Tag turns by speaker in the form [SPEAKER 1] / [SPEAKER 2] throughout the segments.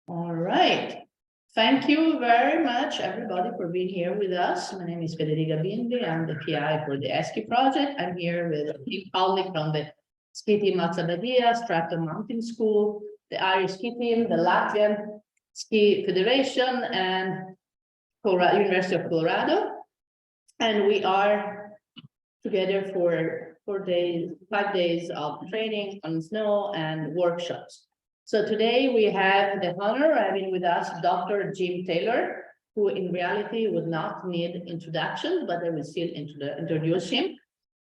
[SPEAKER 1] All right. Thank you very much, everybody, for being here with us. My name is Federica Bindi. I'm the PI for the ESKI project. I'm here with a colleague from the ski team Mazzabadia, Stratton Mountain School, the Irish ski team, the Latvian Ski Federation, and University of Colorado. And we are together for 5 days of training on snow and workshops. So today we have the honor of having with us Dr. Jim Taylor, who in reality would not need introduction, but I will still introduce him.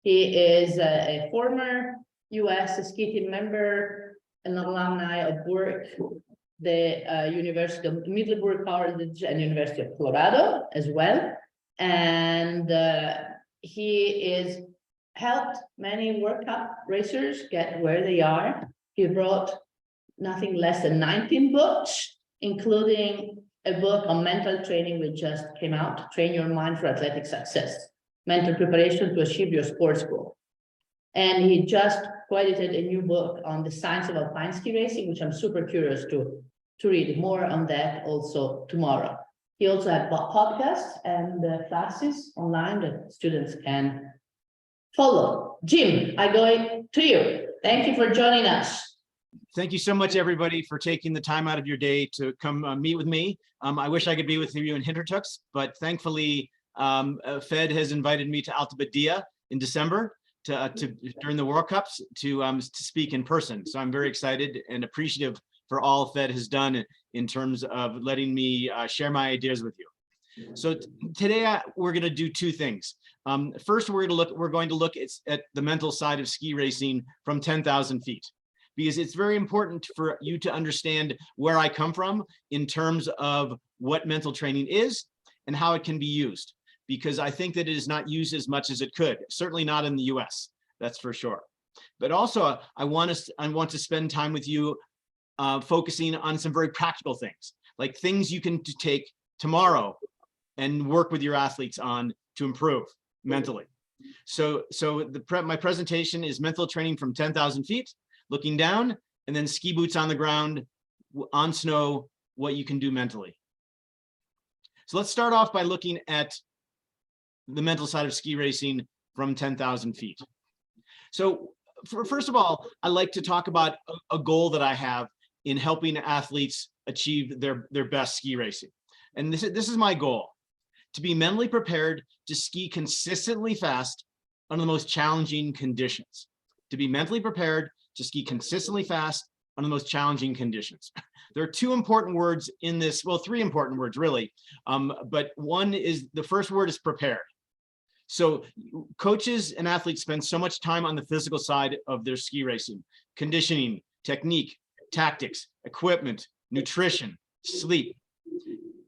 [SPEAKER 1] He is a former US ski team member, an alumni of Burke, the University of Middleburg College and University of Colorado as well. And he is helped many World Cup racers get where they are. He wrote nothing less than 19 books, including a book on mental training which just came out, Train Your Mind for Athletic Success, Mental Preparation to Achieve Your Sports Goal. And he just co-edited a new book on the science of alpine ski racing, which I'm super curious to read more on that also tomorrow. He also had podcasts and classes online that students can follow. Jim, I go to you. Thank you for joining us.
[SPEAKER 2] Thank you so much, everybody, for taking the time out of your day to come meet with me. I wish I could be with you in Hintertux, but thankfully, Fed has invited me to Alta Badia in December during the World Cups to speak in person. So I'm very excited and appreciative for all Fed has done in terms of letting me share my ideas with you. So today we're going to do two things. First, we're going to look at the mental side of ski racing from 10,000 feet. Because it's very important for you to understand where I come from in terms of what mental training is and how it can be used. Because I think that it is not used as much as it could, certainly not in the US, that's for sure. But also I want to spend time with you focusing on some very practical things, like things you can take tomorrow and work with your athletes on to improve mentally. So my presentation is mental training from 10,000 feet. Looking down, and then ski boots on the ground, on snow, what you can do mentally. So let's start off by looking at the mental side of ski racing from 10,000 feet. So first of all, I like to talk about a goal that I have in helping athletes achieve their best ski racing. And this is my goal, to be mentally prepared to ski consistently fast under the most challenging conditions. To be mentally prepared to ski consistently fast under the most challenging conditions. There are two important words in this, well, three important words really, but one is, the first word is prepared. So coaches and athletes spend so much time on the physical side of their ski racing, conditioning, technique, tactics, equipment, nutrition, sleep.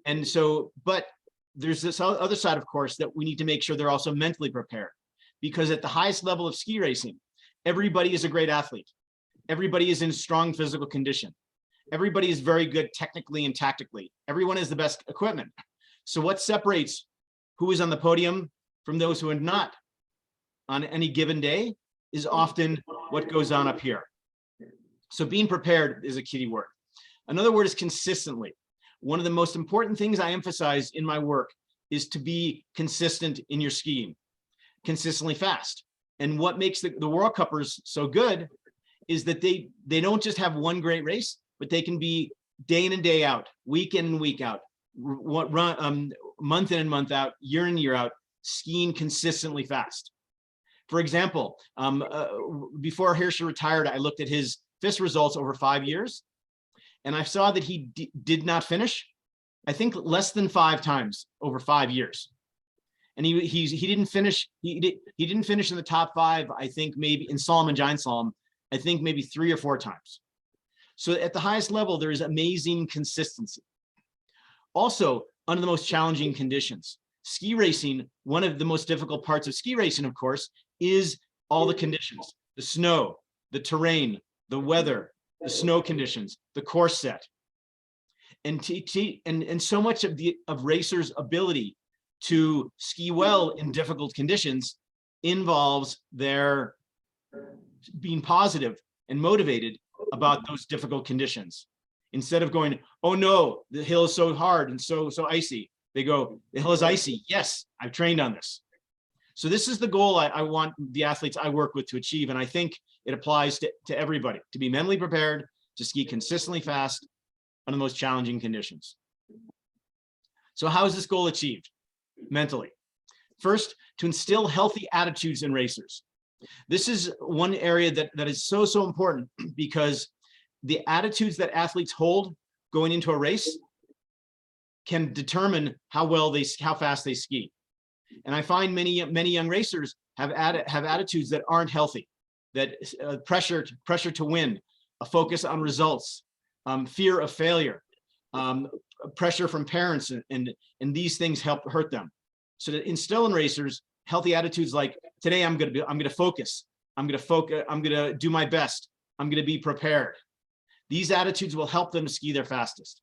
[SPEAKER 2] And so, but there's this other side, of course, that we need to make sure they're also mentally prepared, because at the highest level of ski racing, everybody is a great athlete. Everybody is in strong physical condition. Everybody is very good technically and tactically. Everyone has the best equipment. So what separates who is on the podium from those who are not on any given day is often what goes on up here. So being prepared is a key word. Another word is consistently. One of the most important things I emphasize in my work is to be consistent in your skiing, consistently fast. And what makes the World Cuppers so good is that they don't just have one great race, but they can be day in and day out, week in and week out, month in and month out, year in and year out, skiing consistently fast. For example, before Hirscher retired, I looked at his FIS results over 5 years, and I saw that he did not finish, I think, less than 5 times over 5 years. And he didn't finish. He didn't finish in the top 5. I think maybe in slalom and giant slalom, I think maybe 3 or 4 times. So at the highest level, there is amazing consistency. Also, under the most challenging conditions, ski racing, one of the most difficult parts of ski racing, of course, is all the conditions: the snow, the terrain, the weather, the snow conditions, the course set, and so much of racers' ability to ski well in difficult conditions involves their being positive and motivated about those difficult conditions. Instead of going, oh no, the hill is so hard and so icy, they go, the hill is icy. Yes, I've trained on this. So this is the goal I want the athletes I work with to achieve. And I think it applies to everybody, to be mentally prepared to ski consistently fast under the most challenging conditions. So how is this goal achieved mentally? First, to instill healthy attitudes in racers. This is one area that is so important, because the attitudes that athletes hold going into a race can determine how fast they ski. And I find many young racers have attitudes that aren't healthy, that pressure to win, a focus on results, fear of failure, pressure from parents, and these things hurt them. So to instill in racers healthy attitudes like, today I'm going to focus, I'm going to do my best, I'm going to be prepared. These attitudes will help them to ski their fastest.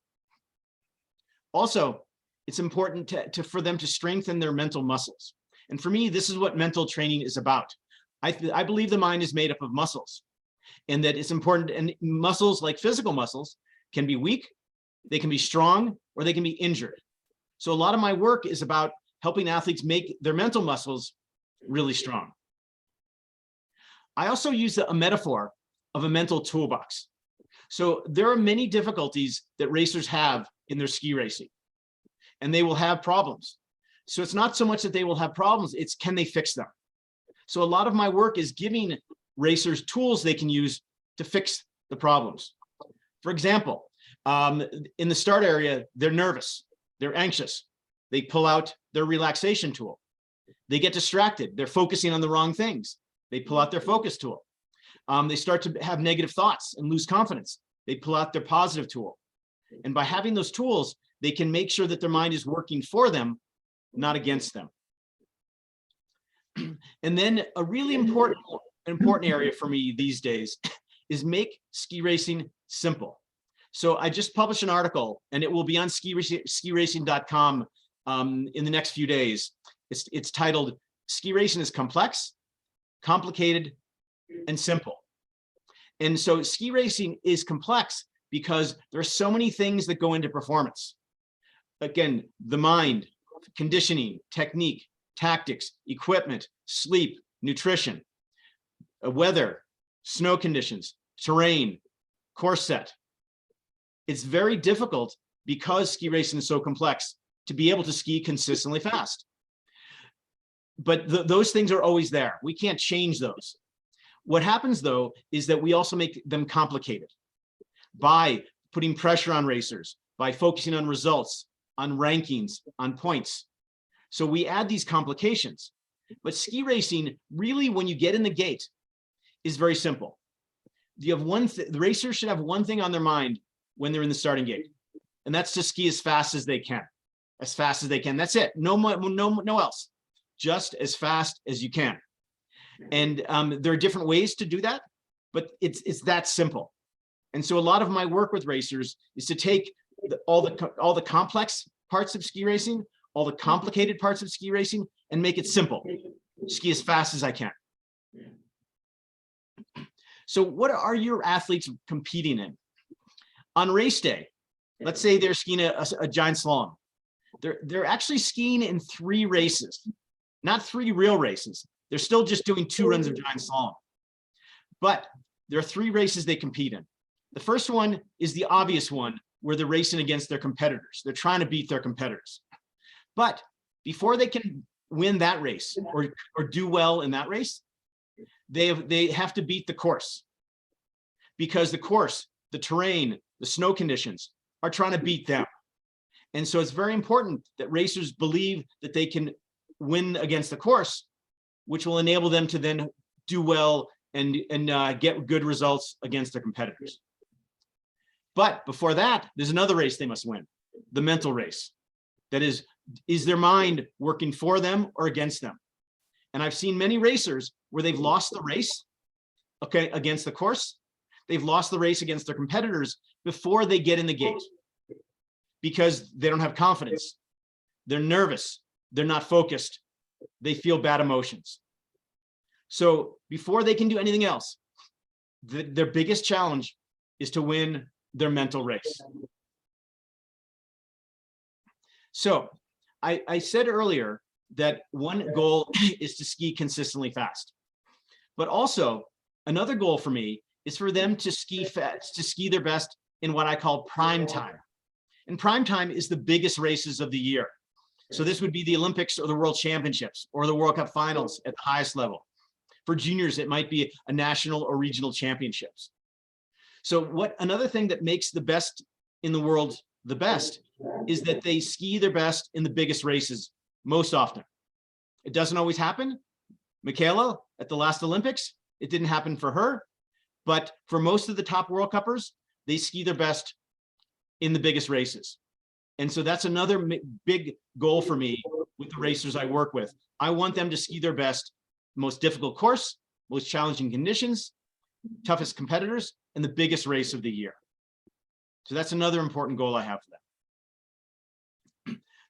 [SPEAKER 2] Also, it's important for them to strengthen their mental muscles. And for me, this is what mental training is about. I believe the mind is made up of muscles, and that it's important. And muscles, like physical muscles, can be weak, they can be strong, or they can be injured. So a lot of my work is about helping athletes make their mental muscles really strong. I also use a metaphor of a mental toolbox. So there are many difficulties that racers have in their ski racing, and they will have problems. So it's not so much that they will have problems, it's can they fix them? So a lot of my work is giving racers tools they can use to fix the problems. For example, in the start area, they're nervous, they're anxious. They pull out their relaxation tool. They get distracted, they're focusing on the wrong things. They pull out their focus tool. They start to have negative thoughts and lose confidence. They pull out their positive tool. And by having those tools, they can make sure that their mind is working for them, not against them. And then a really important area for me these days is make ski racing simple. So I just published an article, and it will be on skiracing.com in the next few days. It's titled, "Ski Racing is Complex, Complicated, and Simple." And so ski racing is complex because there are so many things that go into performance. Again, the mind, conditioning, technique, tactics, equipment, sleep, nutrition, weather, snow conditions, terrain, course set. It's very difficult, because ski racing is so complex, to be able to ski consistently fast. But those things are always there. We can't change those. What happens, though, is that we also make them complicated by putting pressure on racers, by focusing on results, on rankings, on points. So we add these complications. But ski racing, really, when you get in the gate, is very simple. You have the racers should have one thing on their mind when they're in the starting gate, and that's to ski as fast as they can. As fast as they can. That's it. No else. Just as fast as you can. And there are different ways to do that, but it's that simple. And so a lot of my work with racers is to take all the complex parts of ski racing, all the complicated parts of ski racing, and make it simple. Ski as fast as I can. So what are your athletes competing in? On race day, let's say they're skiing a giant slalom. They're actually skiing in 3 races, not 3 real races. They're still just doing 2 runs of giant slalom. But there are 3 races they compete in. The first one is the obvious one, where they're racing against their competitors. They're trying to beat their competitors. But before they can win that race or do well in that race, they have to beat the course. Because the course, the terrain, the snow conditions are trying to beat them. And so it's very important that racers believe that they can win against the course, which will enable them to then do well and get good results against their competitors. But before that, there's another race they must win, the mental race. That is their mind working for them or against them? And I've seen many racers where they've lost the race, okay, against the course. They've lost the race against their competitors before they get in the gate, because they don't have confidence. They're nervous. They're not focused. They feel bad emotions. So before they can do anything else, their biggest challenge is to win their mental race. So I said earlier that one goal is to ski consistently fast, but also another goal for me is for them to ski fast, to ski their best in what I call prime time. And prime time is the biggest races of the year. So this would be the Olympics or the World Championships or the World Cup finals at the highest level. For juniors, it might be a national or regional championships. So another thing that makes the best in the world the best is that they ski their best in the biggest races most often. It doesn't always happen. Michaela at the last Olympics, it didn't happen for her, but for most of the top World Cuppers, they ski their best in the biggest races. And so that's another big goal for me with the racers I work with. I want them to ski their best, most difficult course, most challenging conditions, toughest competitors, and the biggest race of the year. So that's another important goal I have for them.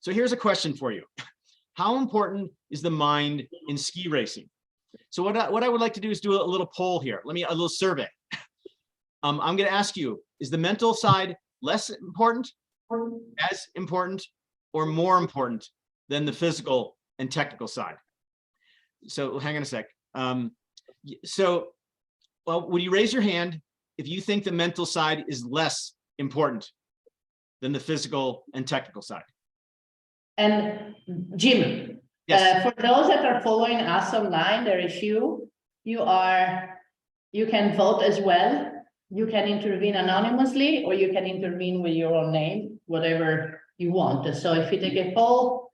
[SPEAKER 2] So here's a question for you. How important is the mind in ski racing? So what I would like to do is do a little poll here. A little survey. I'm going to ask you, is the mental side less important, as important, or more important than the physical and technical side? So hang on a sec. Well, would you raise your hand if you think the mental side is less important than the physical and technical side?
[SPEAKER 1] And Jim,
[SPEAKER 2] Yes.
[SPEAKER 1] For those that are following us online, there is you can vote as well. You can intervene anonymously, or you can intervene with your own name, whatever you want. So if you take a poll,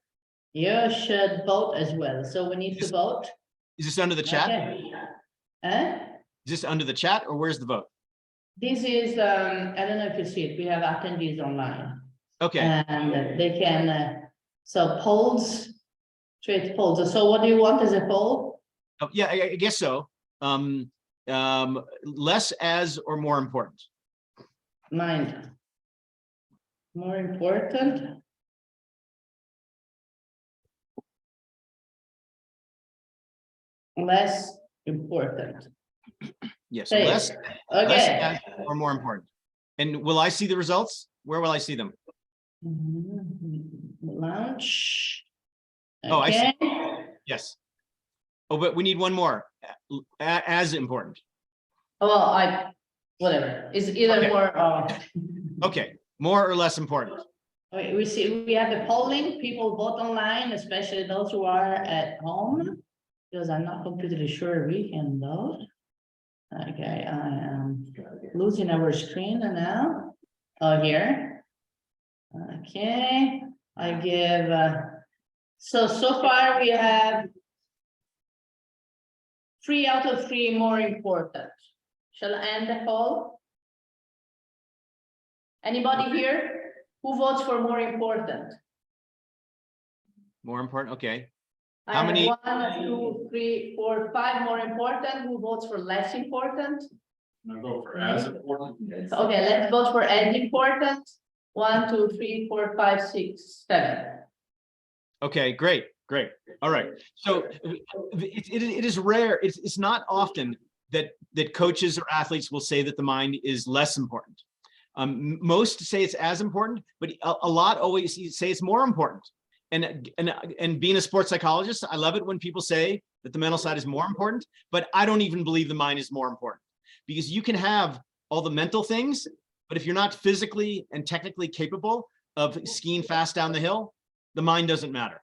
[SPEAKER 1] you should vote as well. So we need to vote.
[SPEAKER 2] Is this under the chat?
[SPEAKER 1] Okay.
[SPEAKER 2] Is this under the chat, or where's the vote?
[SPEAKER 1] This is, I don't know if you see it, we have attendees online.
[SPEAKER 2] Okay.
[SPEAKER 1] And they can, so polls, straight polls. So what do you want as a poll?
[SPEAKER 2] Oh, yeah, I guess so. Less as or more important?
[SPEAKER 1] Mind. More important. Less important.
[SPEAKER 2] Yes,
[SPEAKER 1] Say it.
[SPEAKER 2] less
[SPEAKER 1] Okay.
[SPEAKER 2] as or more important. And will I see the results? Where will I see them?
[SPEAKER 1] Launch.
[SPEAKER 2] Oh, I see.
[SPEAKER 1] Okay.
[SPEAKER 2] Yes. Oh, but we need one more. As important.
[SPEAKER 1] Well, whatever. It's either
[SPEAKER 2] Okay.
[SPEAKER 1] more.
[SPEAKER 2] Okay, more or less important.
[SPEAKER 1] We see, we have the polling, people vote online, especially those who are at home, because I'm not completely sure we can vote. Okay, I am losing our screen now. Oh, here. Okay, I give, so far we have 3 out of 3 more important. Shall I end the poll? Anybody here? Who votes for more important?
[SPEAKER 2] More important, okay.
[SPEAKER 1] I
[SPEAKER 2] How
[SPEAKER 1] have
[SPEAKER 2] many?
[SPEAKER 1] 1, 2, 3, 4, 5 more important. Who votes for less important?
[SPEAKER 3] I vote for as important.
[SPEAKER 1] Okay, let's vote for as important. 1, 2, 3, 4, 5, 6, 7.
[SPEAKER 2] Okay, great. All right. So it is rare. It's not often that coaches or athletes will say that the mind is less important. Most say it's as important, but a lot always say it's more important. And being a sports psychologist, I love it when people say that the mental side is more important, but I don't even believe the mind is more important, because you can have all the mental things, but if you're not physically and technically capable of skiing fast down the hill, the mind doesn't matter.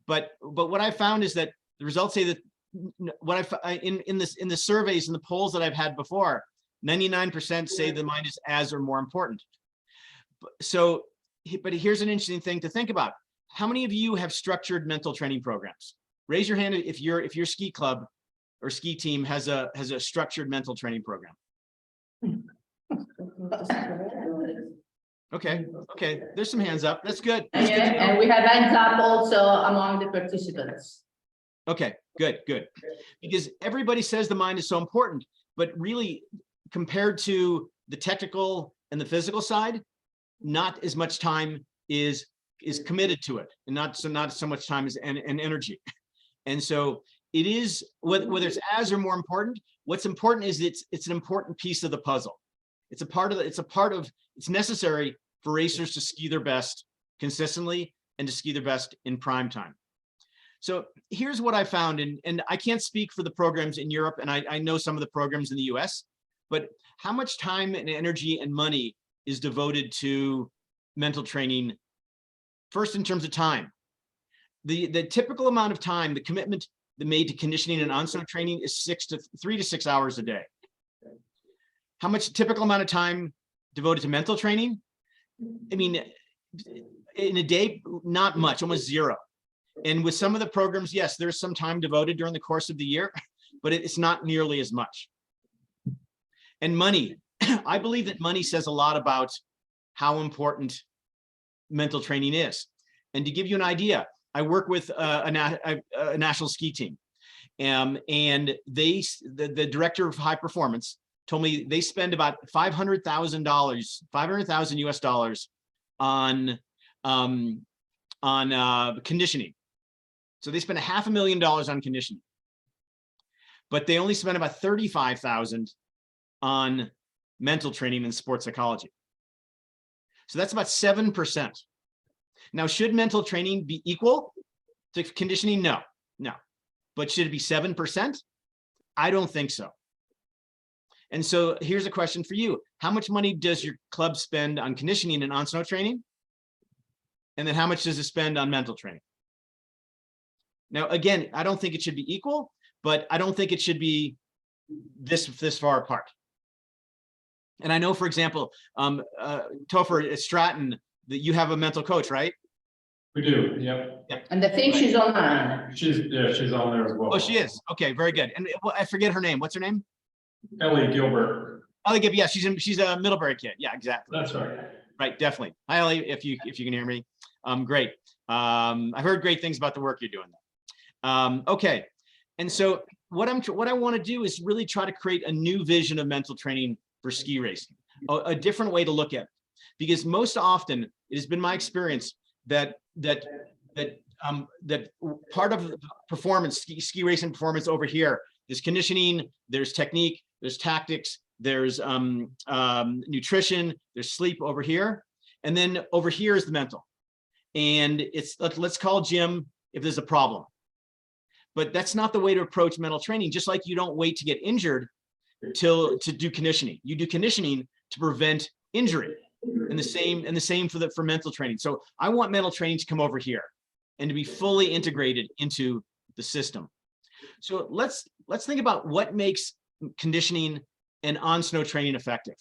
[SPEAKER 2] But what I found is that the results say that in the surveys and the polls that I've had before, 99% say the mind is as or more important. So, but here's an interesting thing to think about. How many of you have structured mental training programs? Raise your hand if your ski club or ski team has a structured mental training program. Okay, there's some hands up. That's good. That's good to know.
[SPEAKER 1] And we have hands up also among the participants.
[SPEAKER 2] Okay, good. Because everybody says the mind is so important, but really compared to the technical and the physical side, not as much time is committed to it, and not so much time and energy. And so it is, whether it's as or more important, what's important is it's an important piece of the puzzle. It's necessary for racers to ski their best consistently and to ski their best in prime time. So here's what I found, and I can't speak for the programs in Europe, and I know some of the programs in the US, but how much time and energy and money is devoted to mental training? First, in terms of time, the typical amount of time, the commitment made to conditioning and on-snow training is 3 to 6 hours a day. How much typical amount of time devoted to mental training? I mean, in a day, not much, almost zero. And with some of the programs, yes, there's some time devoted during the course of the year, but it's not nearly as much. And money, I believe that money says a lot about how important mental training is. And to give you an idea, I work with a national ski team, and the director of high performance told me they spend about $500,000 US dollars on conditioning. So they spend $500,000 on conditioning, but they only spend about $35,000 on mental training and sports psychology. So that's about 7%. Now, should mental training be equal to conditioning? No. But should it be 7%? I don't think so. And so here's a question for you. How much money does your club spend on conditioning and on-snow training? And then how much does it spend on mental training? Now, again, I don't think it should be equal, but I don't think it should be this far apart. And I know, for example, Topher at Stratton, that you have a mental coach, right?
[SPEAKER 3] We do, yep.
[SPEAKER 1] And I think she's online.
[SPEAKER 3] She's on there as well.
[SPEAKER 2] Oh, she is. Okay, very good. And I forget her name. What's her name?
[SPEAKER 3] Ellie Gilbert.
[SPEAKER 2] Ellie Gilbert. Yeah, she's a Middlebury kid. Yeah, exactly.
[SPEAKER 3] That's right.
[SPEAKER 2] Right, definitely. Hi, Ellie, if you can hear me. Great. I've heard great things about the work you're doing. Okay, and so what I want to do is really try to create a new vision of mental training for ski racing, a different way to look at it, because most often it has been my experience that part of performance, ski racing performance over here, there's conditioning, there's technique, there's tactics, there's nutrition, there's sleep over here, and then over here is the mental. And it's let's call Jim if there's a problem. But that's not the way to approach mental training. Just like you don't wait to get injured to do conditioning. You do conditioning to prevent injury. And the same for mental training. So I want mental training to come over here and to be fully integrated into the system. So let's think about what makes conditioning and on-snow training effective.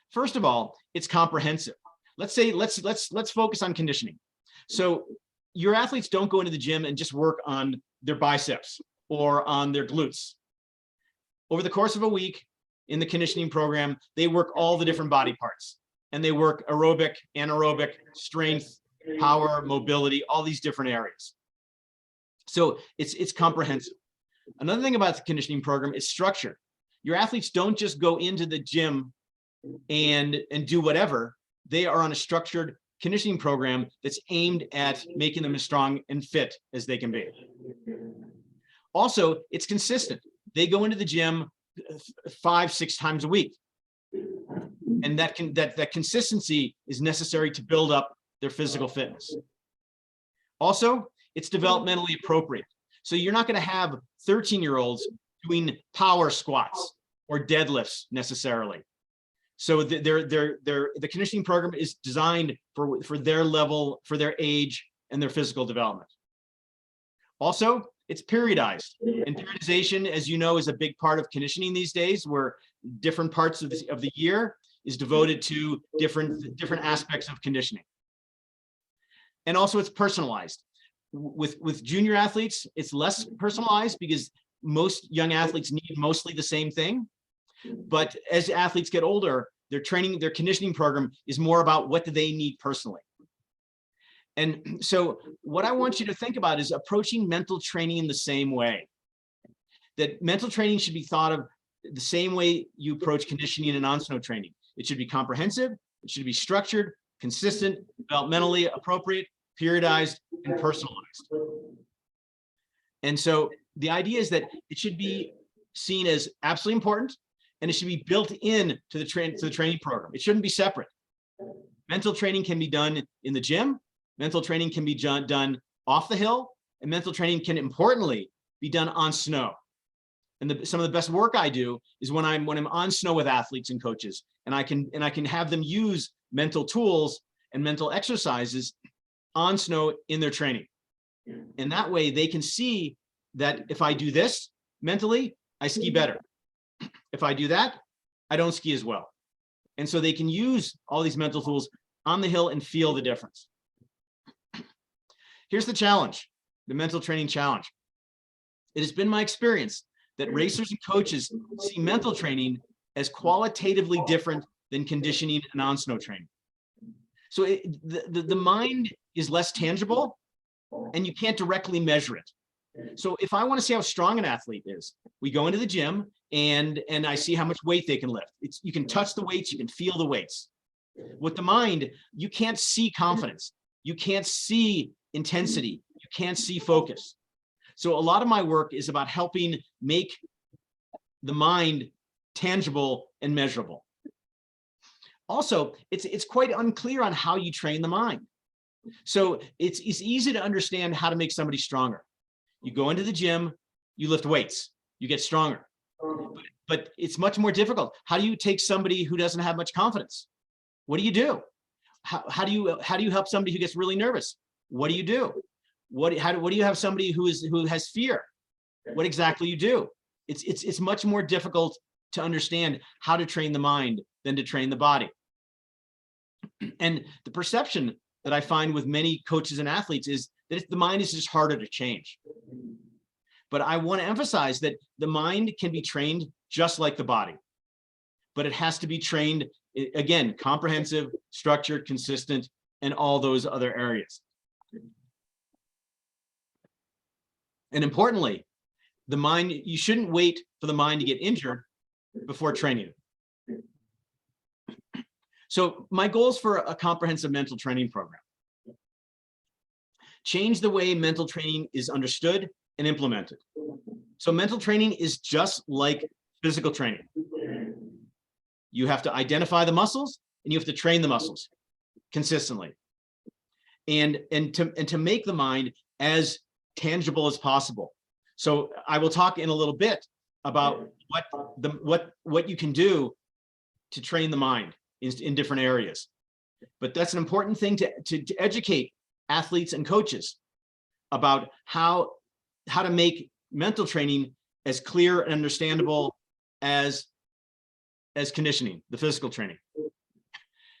[SPEAKER 2] First of all, it's comprehensive. Let's focus on conditioning. So your athletes don't go into the gym and just work on their biceps or on their glutes. Over the course of a week in the conditioning program, they work all the different body parts, and they work aerobic, anaerobic, strength, power, mobility, all these different areas. So it's comprehensive. Another thing about the conditioning program is structure. Your athletes don't just go into the gym and do whatever. They are on a structured conditioning program that's aimed at making them as strong and fit as they can be. Also, it's consistent. They go into the gym 5-6 times a week. And that consistency is necessary to build up their physical fitness. Also, it's developmentally appropriate. So you're not going to have 13-year-olds doing power squats or deadlifts necessarily. So the conditioning program is designed for their level, for their age, and their physical development. Also, it's periodized. And periodization, as you know, is a big part of conditioning these days, where different parts of the year is devoted to different aspects of conditioning. And also, it's personalized. With junior athletes, it's less personalized because most young athletes need mostly the same thing. But as athletes get older, their conditioning program is more about what do they need personally. And so what I want you to think about is approaching mental training in the same way. That mental training should be thought of the same way you approach conditioning and on-snow training. It should be comprehensive, it should be structured, consistent, developmentally appropriate, periodized, and personalized. And so the idea is that it should be seen as absolutely important, and it should be built in to the training program. It shouldn't be separate. Mental training can be done in the gym. Mental training can be done off the hill, and mental training can importantly be done on snow. And some of the best work I do is when I'm on snow with athletes and coaches, and I can have them use mental tools and mental exercises on snow in their training. And that way they can see that if I do this mentally, I ski better. If I do that, I don't ski as well. And so they can use all these mental tools on the hill and feel the difference. Here's the challenge, the mental training challenge. It has been my experience that racers and coaches see mental training as qualitatively different than conditioning and on-snow training. So the mind is less tangible, and you can't directly measure it. So if I want to see how strong an athlete is, we go into the gym and I see how much weight they can lift. You can touch the weights, you can feel the weights. With the mind, you can't see confidence. You can't see intensity. You can't see focus. So a lot of my work is about helping make the mind tangible and measurable. Also, it's quite unclear on how you train the mind. So it's easy to understand how to make somebody stronger. You go into the gym, you lift weights, you get stronger. But it's much more difficult. How do you take somebody who doesn't have much confidence? What do you do? How do you help somebody who gets really nervous? What do you do? What do you have somebody who has fear? What exactly you do? It's much more difficult to understand how to train the mind than to train the body. And the perception that I find with many coaches and athletes is that the mind is just harder to change. But I want to emphasize that the mind can be trained just like the body, but it has to be trained, again, comprehensive, structured, consistent, and all those other areas. And importantly, the mind, you shouldn't wait for the mind to get injured before training it. So my goals for a comprehensive mental training program: change the way mental training is understood and implemented. So mental training is just like physical training. You have to identify the muscles and you have to train the muscles consistently. And to make the mind as tangible as possible. So I will talk in a little bit about what you can do to train the mind in different areas. But that's an important thing to educate athletes and coaches about how to make mental training as clear and understandable as conditioning, the physical training.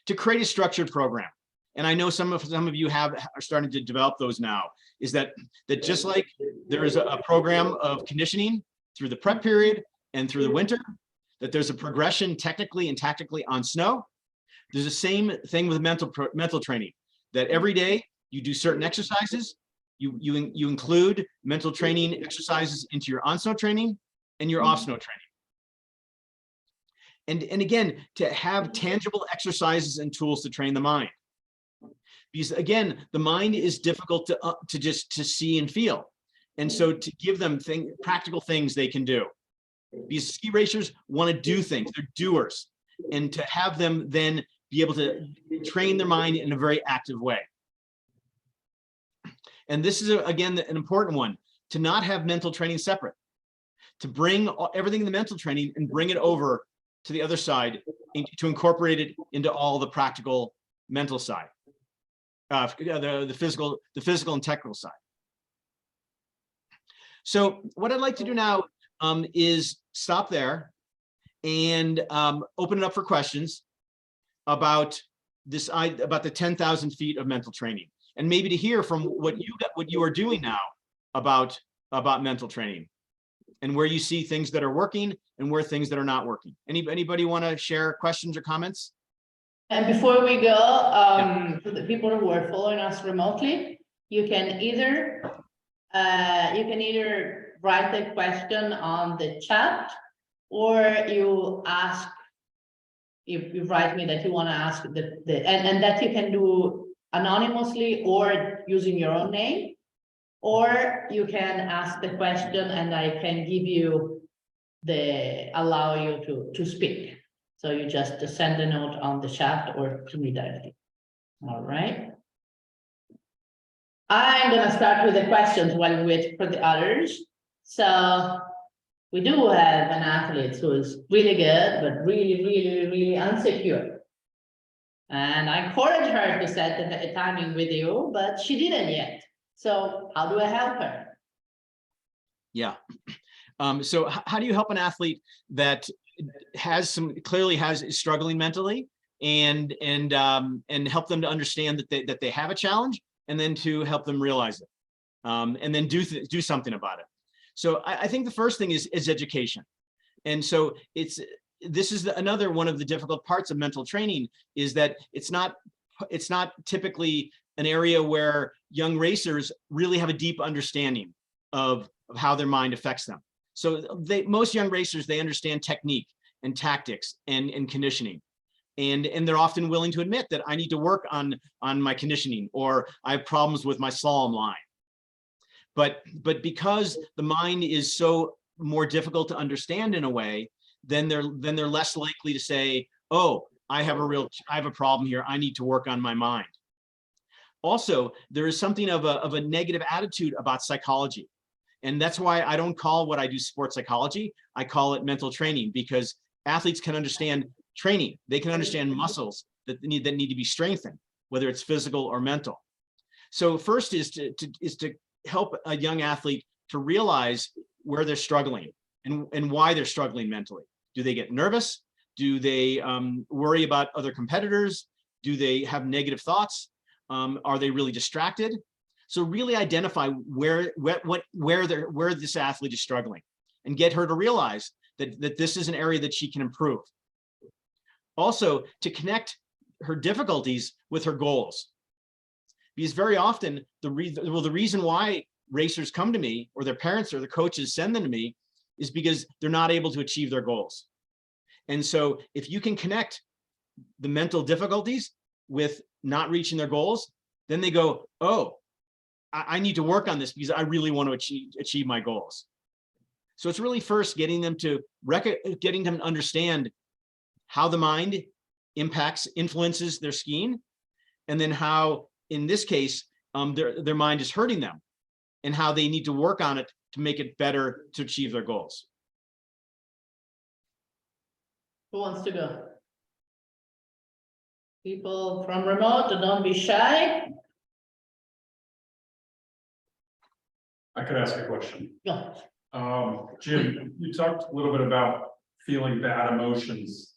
[SPEAKER 2] To create a structured program. And I know some of you are starting to develop those now, is that just like there is a program of conditioning through the prep period and through the winter, that there's a progression technically and tactically on snow. There's the same thing with mental training, that every day you do certain exercises, you include mental training exercises into your on-snow training and your off-snow training. And again, to have tangible exercises and tools to train the mind. Because again, the mind is difficult to see and feel. And so to give them practical things they can do. Because ski racers want to do things, they're doers. And to have them then be able to train their mind in a very active way. And this is, again, an important one, to not have mental training separate. To bring everything in the mental training and bring it over to the other side, to incorporate it into all the practical mental side. The physical and technical side. So what I'd like to do now is stop there and open it up for questions about the 10,000 feet of mental training, and maybe to hear from what you are doing now about mental training, and where you see things that are working and where things that are not working. Anybody want to share questions or comments?
[SPEAKER 1] And before we go, for the people who are following us remotely, you can either write the question on the chat, or you write me that you want to ask and that you can do anonymously or using your own name, or you can ask the question and I can give you they allow you to speak. So you just send a note on the chat or to me directly. All right. I'm gonna start with the questions while we wait for the others. So we do have an athlete who is really good, but really insecure. And I encourage her to set a timing with you, but she didn't yet. So how do I help her?
[SPEAKER 2] Yeah. So how do you help an athlete that clearly is struggling mentally and help them to understand that they have a challenge, and then to help them realize it, and then do something about it. So I think the first thing is education. And so this is another one of the difficult parts of mental training, is that it's not typically an area where young racers really have a deep understanding of how their mind affects them. So most young racers, they understand technique and tactics and conditioning. And they're often willing to admit that I need to work on my conditioning, or I have problems with my slalom line. But because the mind is so more difficult to understand in a way, then they're less likely to say, oh, I have a problem here, I need to work on my mind. Also, there is something of a negative attitude about psychology. And that's why I don't call what I do sports psychology. I call it mental training, because athletes can understand training. They can understand muscles that need to be strengthened, whether it's physical or mental. So first is to help a young athlete to realize where they're struggling and why they're struggling mentally. Do they get nervous? Do they worry about other competitors? Do they have negative thoughts? Are they really distracted? So really identify where this athlete is struggling, and get her to realize that this is an area that she can improve. Also, to connect her difficulties with her goals. Because very often the reason why racers come to me, or their parents or the coaches send them to me, is because they're not able to achieve their goals. And so if you can connect the mental difficulties with not reaching their goals, then they go, oh, I need to work on this because I really want to achieve my goals. So it's really first getting them to understand how the mind influences their skiing, and then how, in this case, their mind is hurting them, and how they need to work on it to make it better to achieve their goals.
[SPEAKER 1] Who wants to go? People from remote, don't be shy.
[SPEAKER 3] I could ask a question.
[SPEAKER 1] Go.
[SPEAKER 3] Jim, you talked a little bit about feeling bad emotions.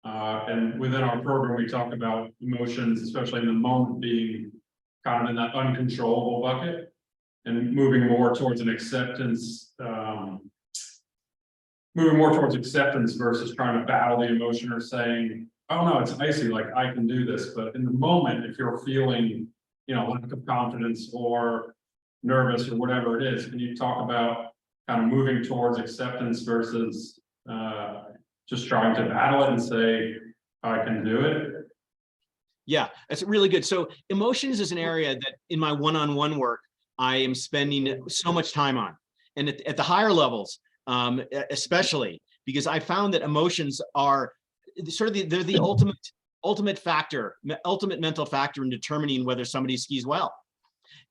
[SPEAKER 3] And within our program, we talk about emotions, especially in the moment, being kind of in that uncontrollable bucket, and moving more towards an acceptance, versus trying to battle the emotion, or saying, oh no, it's icy, like I can do this. But in the moment, if you're feeling, lack of confidence or nervous or whatever it is, can you talk about kind of moving towards acceptance versus just trying to battle it and say, I can do it?
[SPEAKER 2] Yeah, that's really good. So emotions is an area that in my one-on-one work, I am spending so much time on. And at the higher levels, especially, because I found that emotions are sort of they're the ultimate mental factor in determining whether somebody skis well.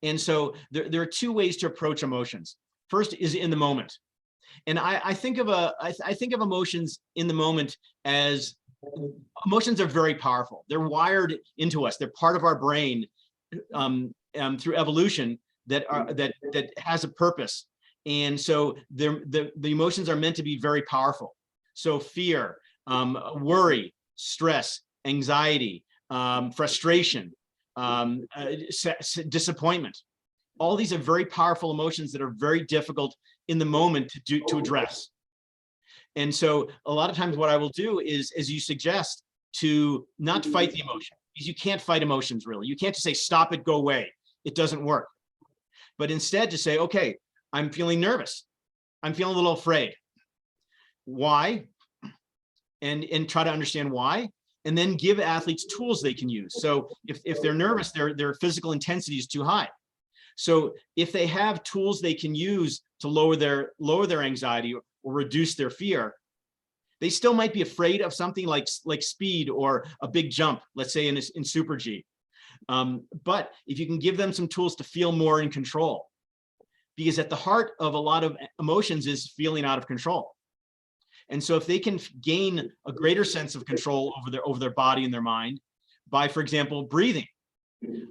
[SPEAKER 2] And so there are two ways to approach emotions. First is in the moment. And I think of emotions in the moment as emotions are very powerful. They're wired into us. They're part of our brain through evolution that has a purpose. And so the emotions are meant to be very powerful. So fear, worry, stress, anxiety, frustration, disappointment. All these are very powerful emotions that are very difficult in the moment to address. And so a lot of times what I will do is, as you suggest, to not fight the emotion, because you can't fight emotions really. You can't just say, stop it, go away. It doesn't work. But instead to say, okay, I'm feeling nervous. I'm feeling a little afraid. Why? And try to understand why. And then give athletes tools they can use. So if they're nervous, their physical intensity is too high. So if they have tools they can use to lower their anxiety, or reduce their fear, they still might be afraid of something like speed or a big jump, let's say in Super G. But if you can give them some tools to feel more in control, because at the heart of a lot of emotions is feeling out of control. And so if they can gain a greater sense of control over their body and their mind by, for example, breathing,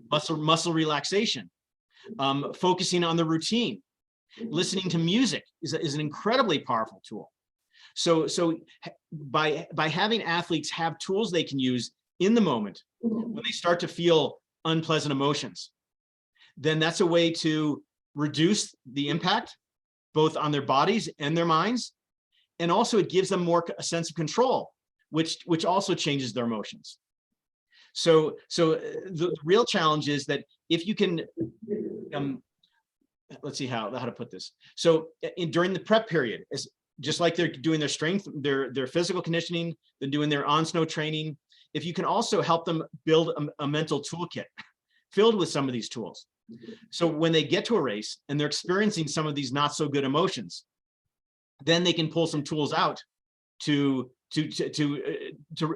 [SPEAKER 2] muscle relaxation, focusing on the routine, listening to music is an incredibly powerful tool. So by having athletes have tools they can use in the moment when they start to feel unpleasant emotions, then that's a way to reduce the impact both on their bodies and their minds. And also it gives them a sense of control, which also changes their emotions. So the real challenge is that if you can, let's see how to put this. So during the prep period, just like they're doing their strength, their physical conditioning, they're doing their on-snow training, if you can also help them build a mental toolkit filled with some of these tools. So when they get to a race and they're experiencing some of these not so good emotions, then they can pull some tools out to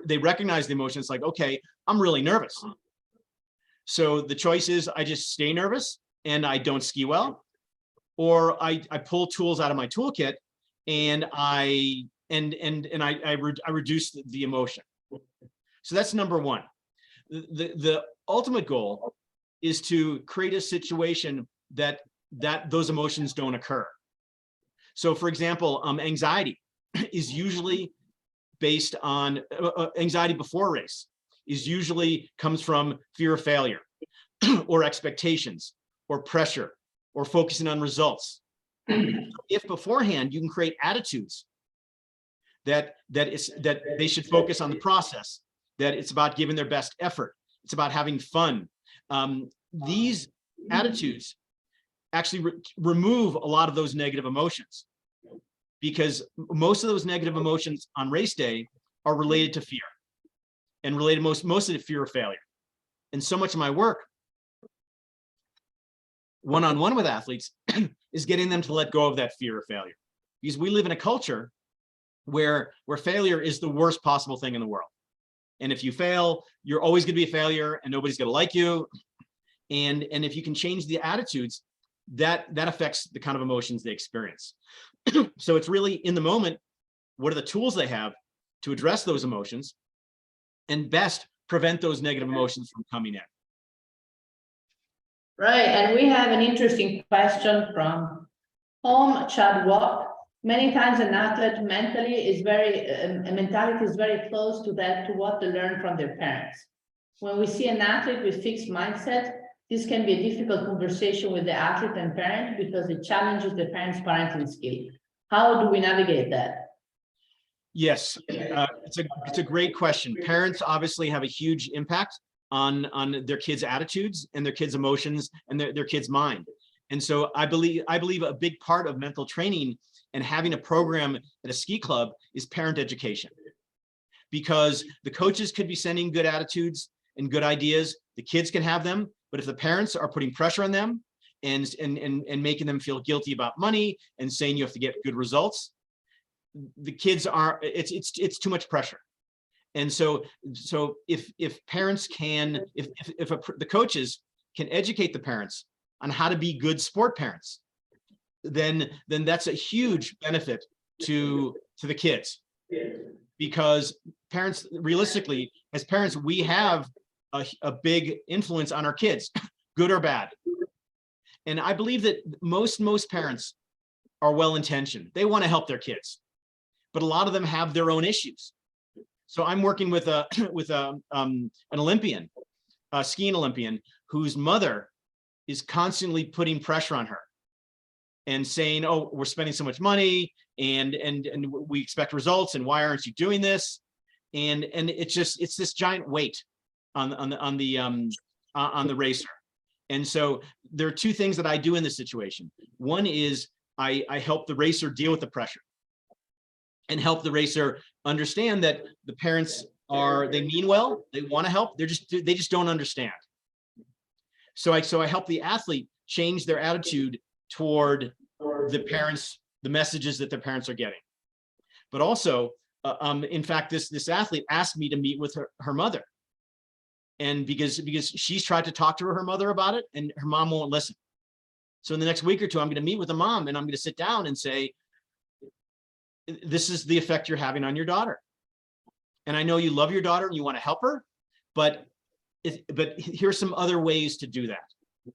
[SPEAKER 2] they recognize the emotions, like, okay, I'm really nervous. So the choice is I just stay nervous and I don't ski well, or I pull tools out of my toolkit and I reduce the emotion. So that's number one. The ultimate goal is to create a situation that those emotions don't occur. So for example, anxiety is usually based on anxiety before a race comes from fear of failure or expectations or pressure or focusing on results. If beforehand you can create attitudes that they should focus on the process, that it's about giving their best effort, it's about having fun. These attitudes actually remove a lot of those negative emotions, because most of those negative emotions on race day are related to fear and related mostly to fear of failure. And so much of my work one-on-one with athletes is getting them to let go of that fear of failure, because we live in a culture where failure is the worst possible thing in the world. And if you fail, you're always going to be a failure and nobody's going to like you. And if you can change the attitudes, that affects the kind of emotions they experience. So it's really in the moment, what are the tools they have to address those emotions and best prevent those negative emotions from coming in.
[SPEAKER 1] Right, and we have an interesting question from Home Chadwalk. Many times an athlete mentality is very close to what they learn from their parents. When we see an athlete with fixed mindset, this can be a difficult conversation with the athlete and parent because it challenges the parent's parenting skill. How do we navigate that?
[SPEAKER 2] Yes, it's a great question. Parents obviously have a huge impact on their kids' attitudes and their kids' emotions and their kids' mind. And so I believe a big part of mental training and having a program at a ski club is parent education, because the coaches could be sending good attitudes and good ideas, the kids can have them, but if the parents are putting pressure on them and making them feel guilty about money and saying you have to get good results, the kids it's too much pressure. And so if parents can, the coaches can educate the parents on how to be good sport parents, then that's a huge benefit to the kids, because parents, realistically, as parents, we have a big influence on our kids, good or bad. And I believe that most parents are well-intentioned. They want to help their kids, but a lot of them have their own issues. So I'm working with an Olympian, a skiing Olympian, whose mother is constantly putting pressure on her and saying, "Oh, we're spending so much money, and we expect results, and why aren't you doing this?" And it's this giant weight on the racer. And so there are two things that I do in this situation. One is I help the racer deal with the pressure and help the racer understand that the parents they mean well, they want to help, they just don't understand. So I help the athlete change their attitude toward the parents, the messages that their parents are getting. But also, in fact, this athlete asked me to meet with her mother. And because she's tried to talk to her mother about it and her mom won't listen. So in the next week or two, I'm going to meet with the mom and I'm going to sit down and say, this is the effect you're having on your daughter. And I know you love your daughter and you want to help her, but here's some other ways to do that.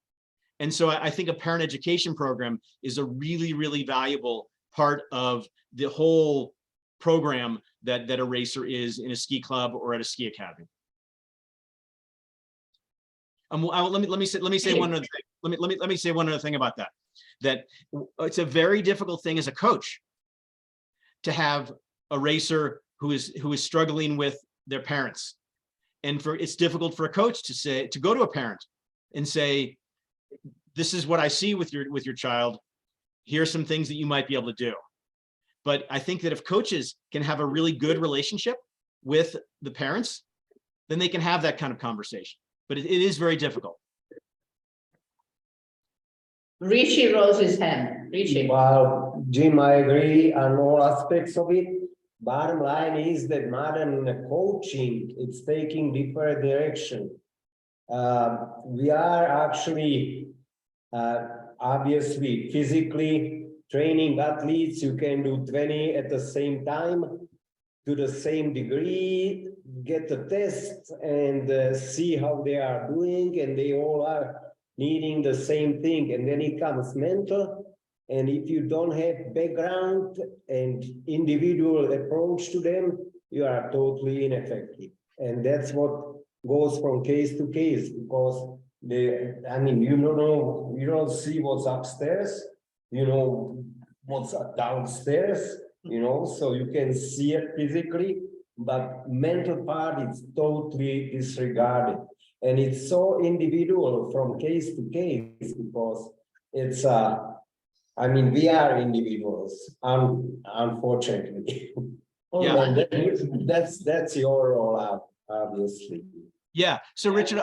[SPEAKER 2] And so I think a parent education program is a really, really valuable part of the whole program that a racer is in a ski club or at a ski academy. Let me say one other thing. Let me say one other thing about that. That it's a very difficult thing as a coach to have a racer who is struggling with their parents, and it's difficult for a coach to go to a parent and say, this is what I see with your child. Here's some things that you might be able to do. But I think that if coaches can have a really good relationship with the parents, then they can have that kind of conversation. But it is very difficult.
[SPEAKER 1] Rishi rose his hand. Rishi.
[SPEAKER 4] Well, Jim, I agree on all aspects of it. Bottom line is that modern coaching, it's taking different direction. We are actually, obviously, physically training athletes. You can do 20 at the same time, to the same degree, get the test and see how they are doing, and they all are needing the same thing. And then it comes mental. And if you don't have background and individual approach to them, you are totally ineffective. And that's what goes from case to case, because you don't see what's upstairs, you know what's downstairs, so you can see it physically, but mental part is totally disregarded. And it's so individual from case to case, because it's we are individuals, unfortunately.
[SPEAKER 2] Yeah.
[SPEAKER 4] And that's your role, obviously.
[SPEAKER 2] Yeah. So Richard,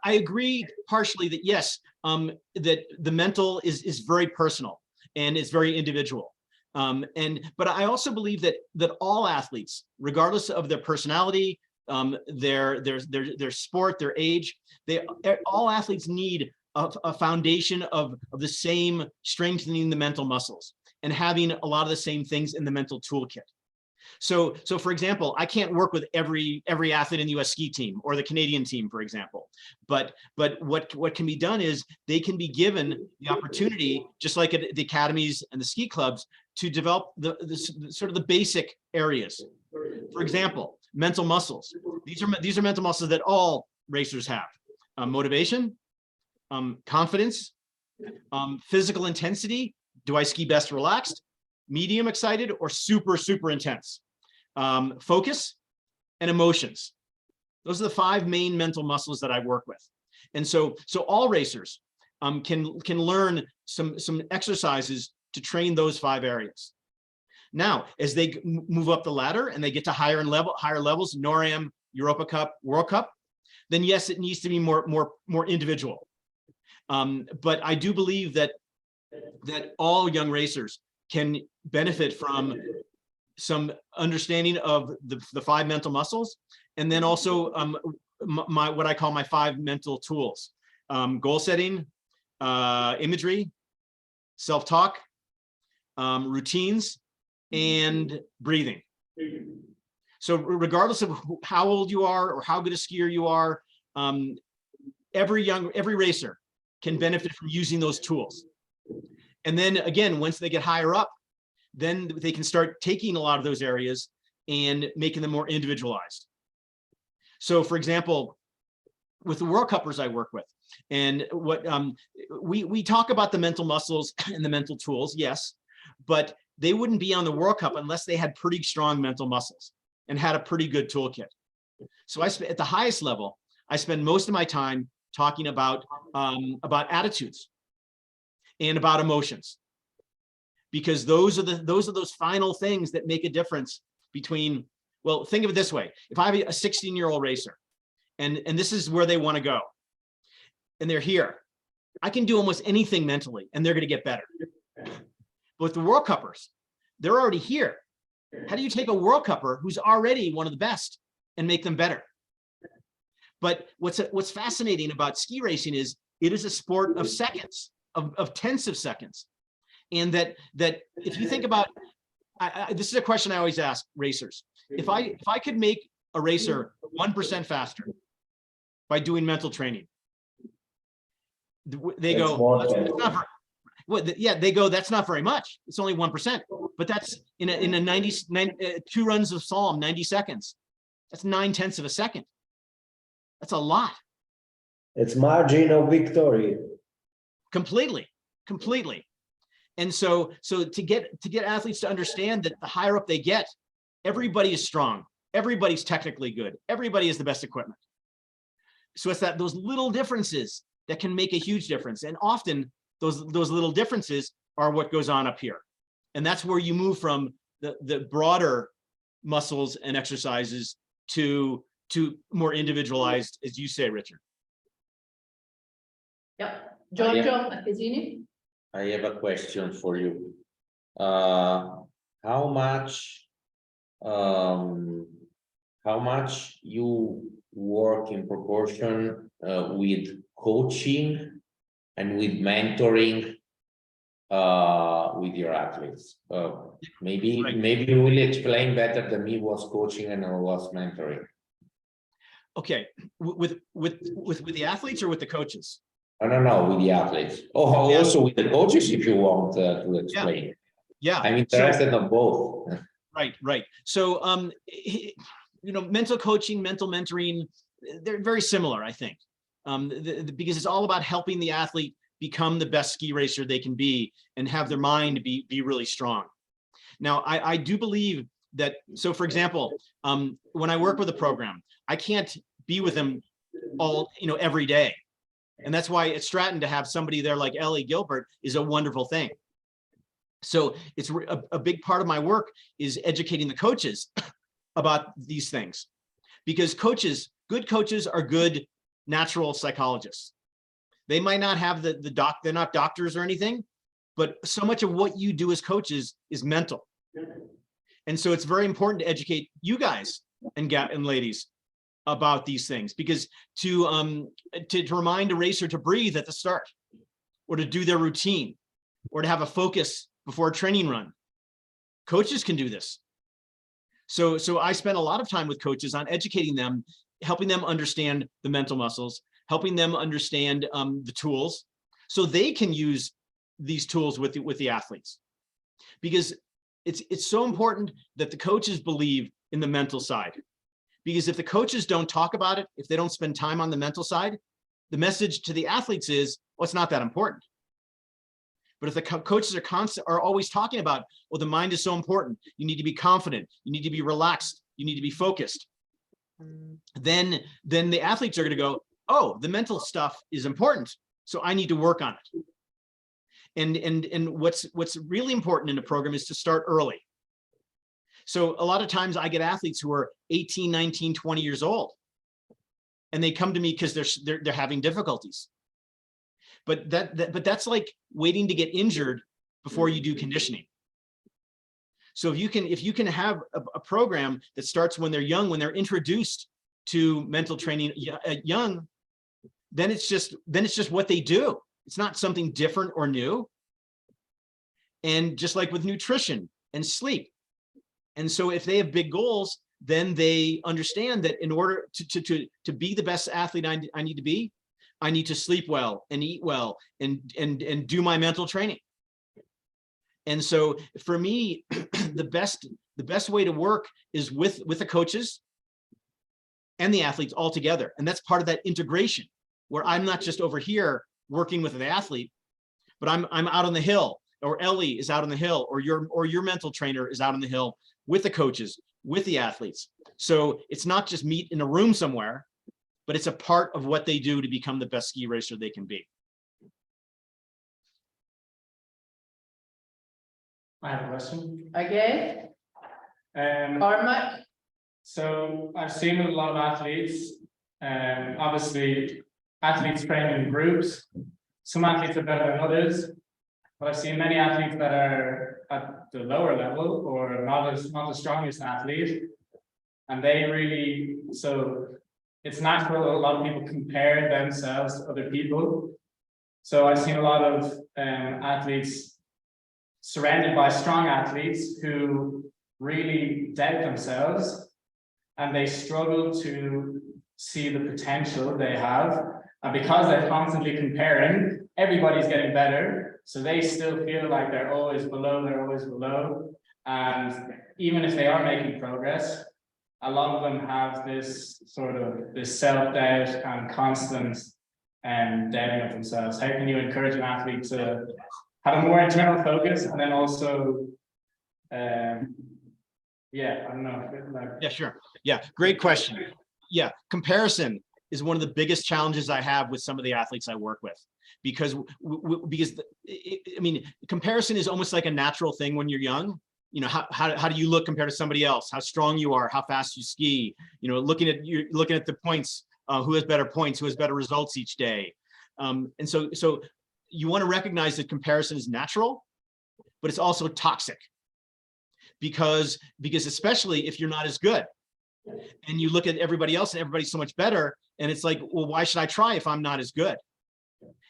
[SPEAKER 2] I agree partially that yes, that the mental is very personal and it's very individual. But I also believe that all athletes, regardless of their personality, their sport, their age, all athletes need a foundation of the same strengthening the mental muscles and having a lot of the same things in the mental toolkit. So for example, I can't work with every athlete in the US ski team or the Canadian team, for example. But what can be done is they can be given the opportunity, just like at the academies and the ski clubs, to develop the sort of the basic areas. For example, mental muscles. These are mental muscles that all racers have. Motivation, confidence, physical intensity. Do I ski best relaxed, medium excited, or super intense? Focus and emotions. Those are the 5 main mental muscles that I work with. And so all racers can learn some exercises to train those 5 areas. Now, as they move up the ladder and they get to higher levels, NORAM, Europa Cup, World Cup, then yes, it needs to be more individual. But I do believe that all young racers can benefit from some understanding of the 5 mental muscles, and then also what I call my 5 mental tools: goal setting, imagery, self-talk, routines, and breathing. So regardless of how old you are or how good a skier you are, every racer can benefit from using those tools. And then again, once they get higher up, then they can start taking a lot of those areas and making them more individualized. So for example, with the World Cuppers I work with, and what we talk about the mental muscles and the mental tools, yes, but they wouldn't be on the World Cup unless they had pretty strong mental muscles and had a pretty good toolkit. So at the highest level, I spend most of my time talking about attitudes and about emotions, because those are those final things that make a difference between, well, think of it this way. If I have a 16-year-old racer and this is where they want to go and they're here, I can do almost anything mentally and they're going to get better. But with the World Cuppers, they're already here. How do you take a World Cupper who's already one of the best and make them better? But what's fascinating about ski racing is it is a sport of seconds, of tenths of seconds. And that if you think about, this is a question I always ask racers. If I could make a racer 1% faster by doing mental training, they go, that's not very, well, yeah, they go, that's not very much. It's only 1%, but that's in a 2 runs of Psalm, 90 seconds. That's 9/10 of a second. That's a lot.
[SPEAKER 4] It's margin of victory.
[SPEAKER 2] Completely. And so to get athletes to understand that the higher up they get, everybody is strong, everybody's technically good, everybody has the best equipment. So it's those little differences that can make a huge difference. And often those little differences are what goes on up here. And that's where you move from the broader muscles and exercises to more individualized, as you say, Richard.
[SPEAKER 1] Yep. Giorgio Marchesini.
[SPEAKER 5] I have a question for you. How much you work in proportion with coaching and with mentoring with your athletes? Maybe you will explain better than me what's coaching and what's mentoring.
[SPEAKER 2] Okay, with the athletes or with the coaches?
[SPEAKER 5] No, with the athletes. Oh,
[SPEAKER 2] Yeah.
[SPEAKER 5] Also with the coaches, if you want to explain.
[SPEAKER 2] Yeah.
[SPEAKER 5] I'm interested in both.
[SPEAKER 2] Right. So, mental coaching, mental mentoring, they're very similar, I think, because it's all about helping the athlete become the best ski racer they can be and have their mind be really strong. Now, I do believe that, so for example, when I work with a program, I can't be with them all, every day. And that's why at Stratton to have somebody there like Ellie Gilbert is a wonderful thing. So it's a big part of my work is educating the coaches about these things, because good coaches are good natural psychologists. They might not have they're not doctors or anything, but so much of what you do as coaches is mental. And so it's very important to educate you guys and ladies about these things, because to remind a racer to breathe at the start, or to do their routine, or to have a focus before a training run, coaches can do this. So I spend a lot of time with coaches on educating them, helping them understand the mental muscles, helping them understand the tools, so they can use these tools with the athletes. Because it's so important that the coaches believe in the mental side. Because if the coaches don't talk about it, if they don't spend time on the mental side, the message to the athletes is, well, it's not that important. But if the coaches are always talking about, well, the mind is so important, you need to be confident, you need to be relaxed, you need to be focused, then the athletes are going to go, oh, the mental stuff is important, so I need to work on it. And what's really important in a program is to start early. So a lot of times I get athletes who are 18, 19, 20 years old, and they come to me because they're having difficulties. But that's like waiting to get injured before you do conditioning. So if you can have a program that starts when they're young, when they're introduced to mental training young, then it's just what they do. It's not something different or new. And just like with nutrition and sleep. And so if they have big goals, then they understand that in order to be the best athlete I need to be, I need to sleep well and eat well and do my mental training. And so for me, the best way to work is with the coaches and the athletes all together. And that's part of that integration, where I'm not just over here working with the athlete, but I'm out on the hill, or Ellie is out on the hill, or your mental trainer is out on the hill with the coaches, with the athletes. So it's not just meet in a room somewhere, but it's a part of what they do to become the best ski racer they can be.
[SPEAKER 6] I have a question.
[SPEAKER 1] Okay.
[SPEAKER 6] Um,
[SPEAKER 1] Cormac.
[SPEAKER 6] so I've seen with a lot of athletes, obviously athletes train in groups. Some athletes are better than others, but I've seen many athletes that are at the lower level or not the strongest athlete. And they really, so it's natural, a lot of people compare themselves to other people. So I've seen a lot of athletes surrounded by strong athletes who really doubt themselves and they struggle to see the potential they have. And because they're constantly comparing, everybody's getting better. So they still feel like they're always below. And even if they are making progress, a lot of them have this sort of this self-doubt and constant doubting of themselves. How can you encourage an athlete to have a more internal focus and then also, yeah, I don't know.
[SPEAKER 2] Yeah, sure. Yeah, great question. Yeah, comparison is one of the biggest challenges I have with some of the athletes I work with, because I mean, comparison is almost like a natural thing when you're young. You know, how do you look compared to somebody else? How strong you are, how fast you ski, you know, looking at the points, who has better points, who has better results each day. And so you want to recognize that comparison is natural, but it's also toxic because especially if you're not as good and you look at everybody else and everybody's so much better. And it's like, well, why should I try if I'm not as good?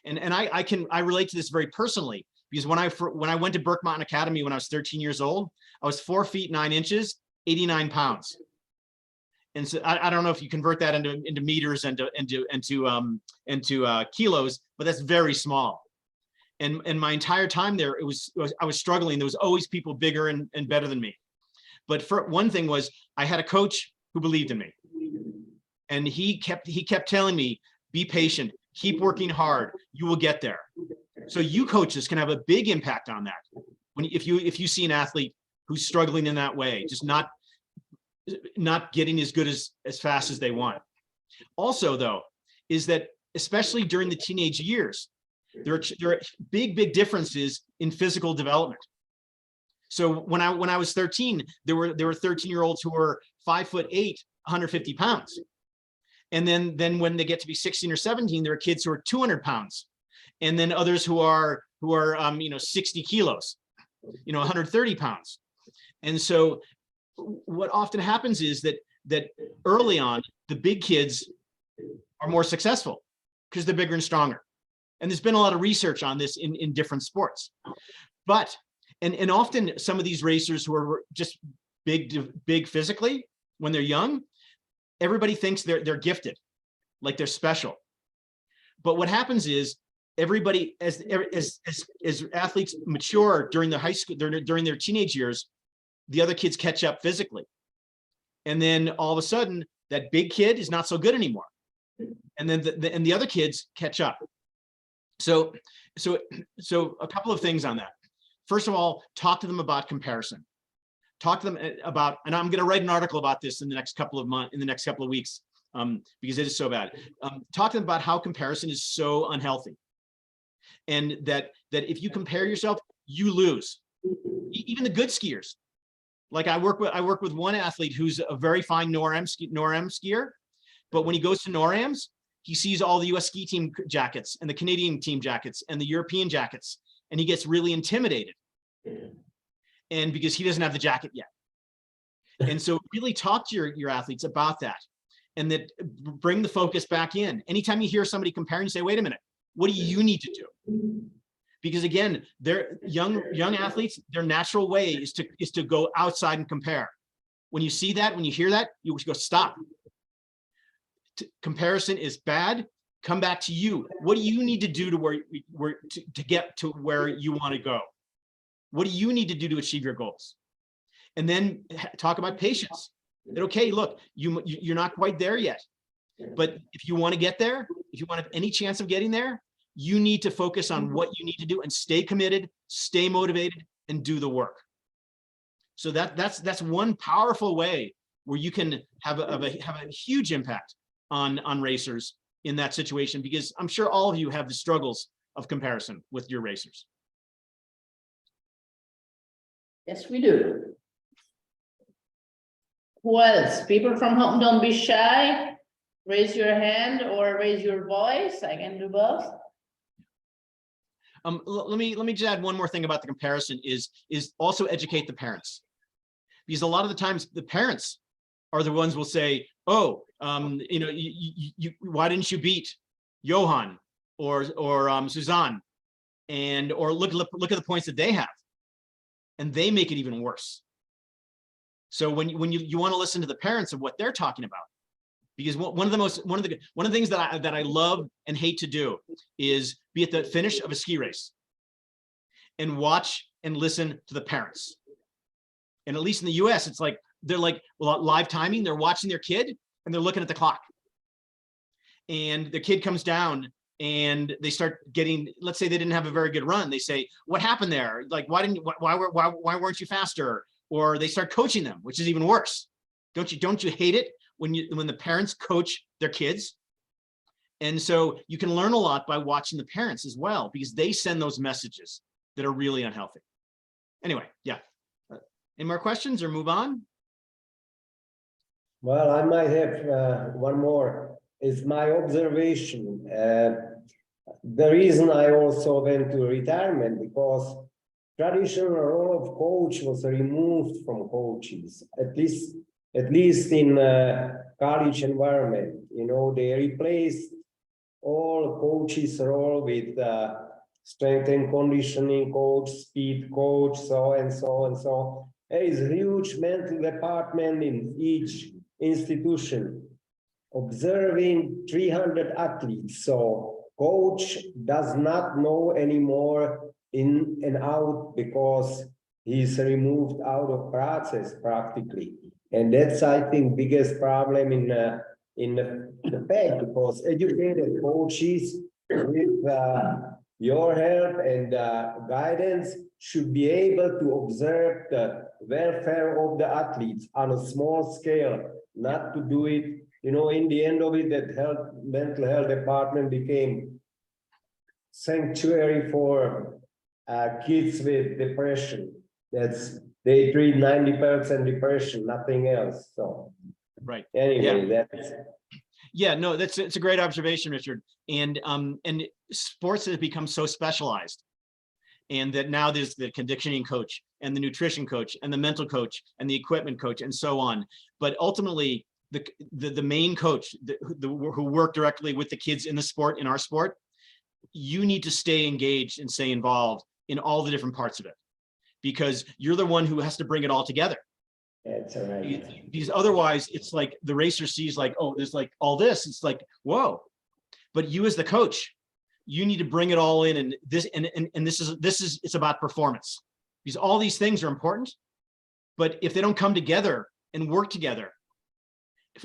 [SPEAKER 2] And I relate to this very personally, because when I went to Burke Mountain Academy when I was 13 years old, I was 4 feet 9 inches, 89 pounds. And so I don't know if you convert that into meters and into kilos, but that's very small. And my entire time there, I was struggling. There was always people bigger and better than me. But for one thing was I had a coach who believed in me, and he kept telling me, be patient, keep working hard, you will get there. So you coaches can have a big impact on that. If you see an athlete who's struggling in that way, just not getting as good as fast as they want. Also, though, is that especially during the teenage years, there are big differences in physical development. So when I was 13, there were 13-year-olds who were 5'8", 150 pounds. And then when they get to be 16 or 17, there are kids who are 200 pounds. And then others who are 60 kilos, 130 pounds. And so what often happens is that early on, the big kids are more successful because they're bigger and stronger. And there's been a lot of research on this in different sports. But, and often some of these racers who are just big physically, when they're young, everybody thinks they're gifted, like they're special. But what happens is everybody, as athletes mature during the high school, during their teenage years, the other kids catch up physically. And then all of a sudden, that big kid is not so good anymore. And then the other kids catch up. So a couple of things on that. First of all, talk to them about comparison. Talk to them about, and I'm going to write an article about this in the next couple of weeks, because it is so bad. Talk to them about how comparison is so unhealthy, and that if you compare yourself, you lose. Even the good skiers. Like I work with one athlete who's a very fine NORAM skier, but when he goes to NORAMs, he sees all the US ski team jackets and the Canadian team jackets and the European jackets, and he gets really intimidated. And because he doesn't have the jacket yet. And so really talk to your athletes about that, and that bring the focus back in. Anytime you hear somebody comparing, say, wait a minute, what do you need to do? Because again, they're young athletes, their natural way is to go outside and compare. When you see that, when you hear that, you go, stop. Comparison is bad. Come back to you. What do you need to do to get to where you want to go? What do you need to do to achieve your goals? And then talk about patience. That, okay, look, you're not quite there yet, but if you want to get there, if you want to have any chance of getting there, you need to focus on what you need to do and stay committed, stay motivated, and do the work. So that's one powerful way where you can have a huge impact on racers in that situation, because I'm sure all of you have the struggles of comparison with your racers.
[SPEAKER 1] Yes, we do. Who else? People from home, don't be shy. Raise your hand or raise your voice. I can do both.
[SPEAKER 2] Let me just add one more thing about the comparison is also educate the parents. Because a lot of the times the parents are the ones will say, oh, you know, why didn't you beat Johan or Suzanne? And or look at the points that they have, and they make it even worse. So when you want to listen to the parents of what they're talking about, because one of the things that I love and hate to do is be at the finish of a ski race and watch and listen to the parents. And at least in the US, it's like they're like live timing. They're watching their kid and they're looking at the clock. And the kid comes down and they start getting, let's say they didn't have a very good run. They say, what happened there? Like, why weren't you faster? Or they start coaching them, which is even worse. Don't you hate it when the parents coach their kids? And so you can learn a lot by watching the parents as well, because they send those messages that are really unhealthy. Anyway, yeah. Any more questions or move on?
[SPEAKER 4] Well, I might have one more. Is my observation. The reason I also went to retirement, because traditional role of coach was removed from coaches, at least in college environment. You know, they replaced all coaches' role with strength and conditioning coach, speed coach, so and so and so. There is a huge mental department in each institution, observing 300 athletes. So coach does not know anymore in and out, because he's removed out of process practically. And that's, I think, biggest problem in the fact, because educated coaches with your help and guidance should be able to observe the welfare of the athletes on a small scale, not to do it, you know, in the end of it, that mental health department became sanctuary for kids with depression. They treat 90% depression, nothing else. So
[SPEAKER 2] right.
[SPEAKER 4] Anyway,
[SPEAKER 2] yeah.
[SPEAKER 4] that's.
[SPEAKER 2] Yeah, no, it's a great observation, Richard. And sports has become so specialized, and that now there's the conditioning coach and the nutrition coach and the mental coach and the equipment coach and so on. But ultimately, the main coach who work directly with the kids in the sport, in our sport, you need to stay engaged and stay involved in all the different parts of it, because you're the one who has to bring it all together.
[SPEAKER 4] That's right.
[SPEAKER 2] Because otherwise it's like the racer sees like, oh, there's like all this, it's like, whoa. But you as the coach, you need to bring it all in, and this is it's about performance, because all these things are important. But if they don't come together and work together,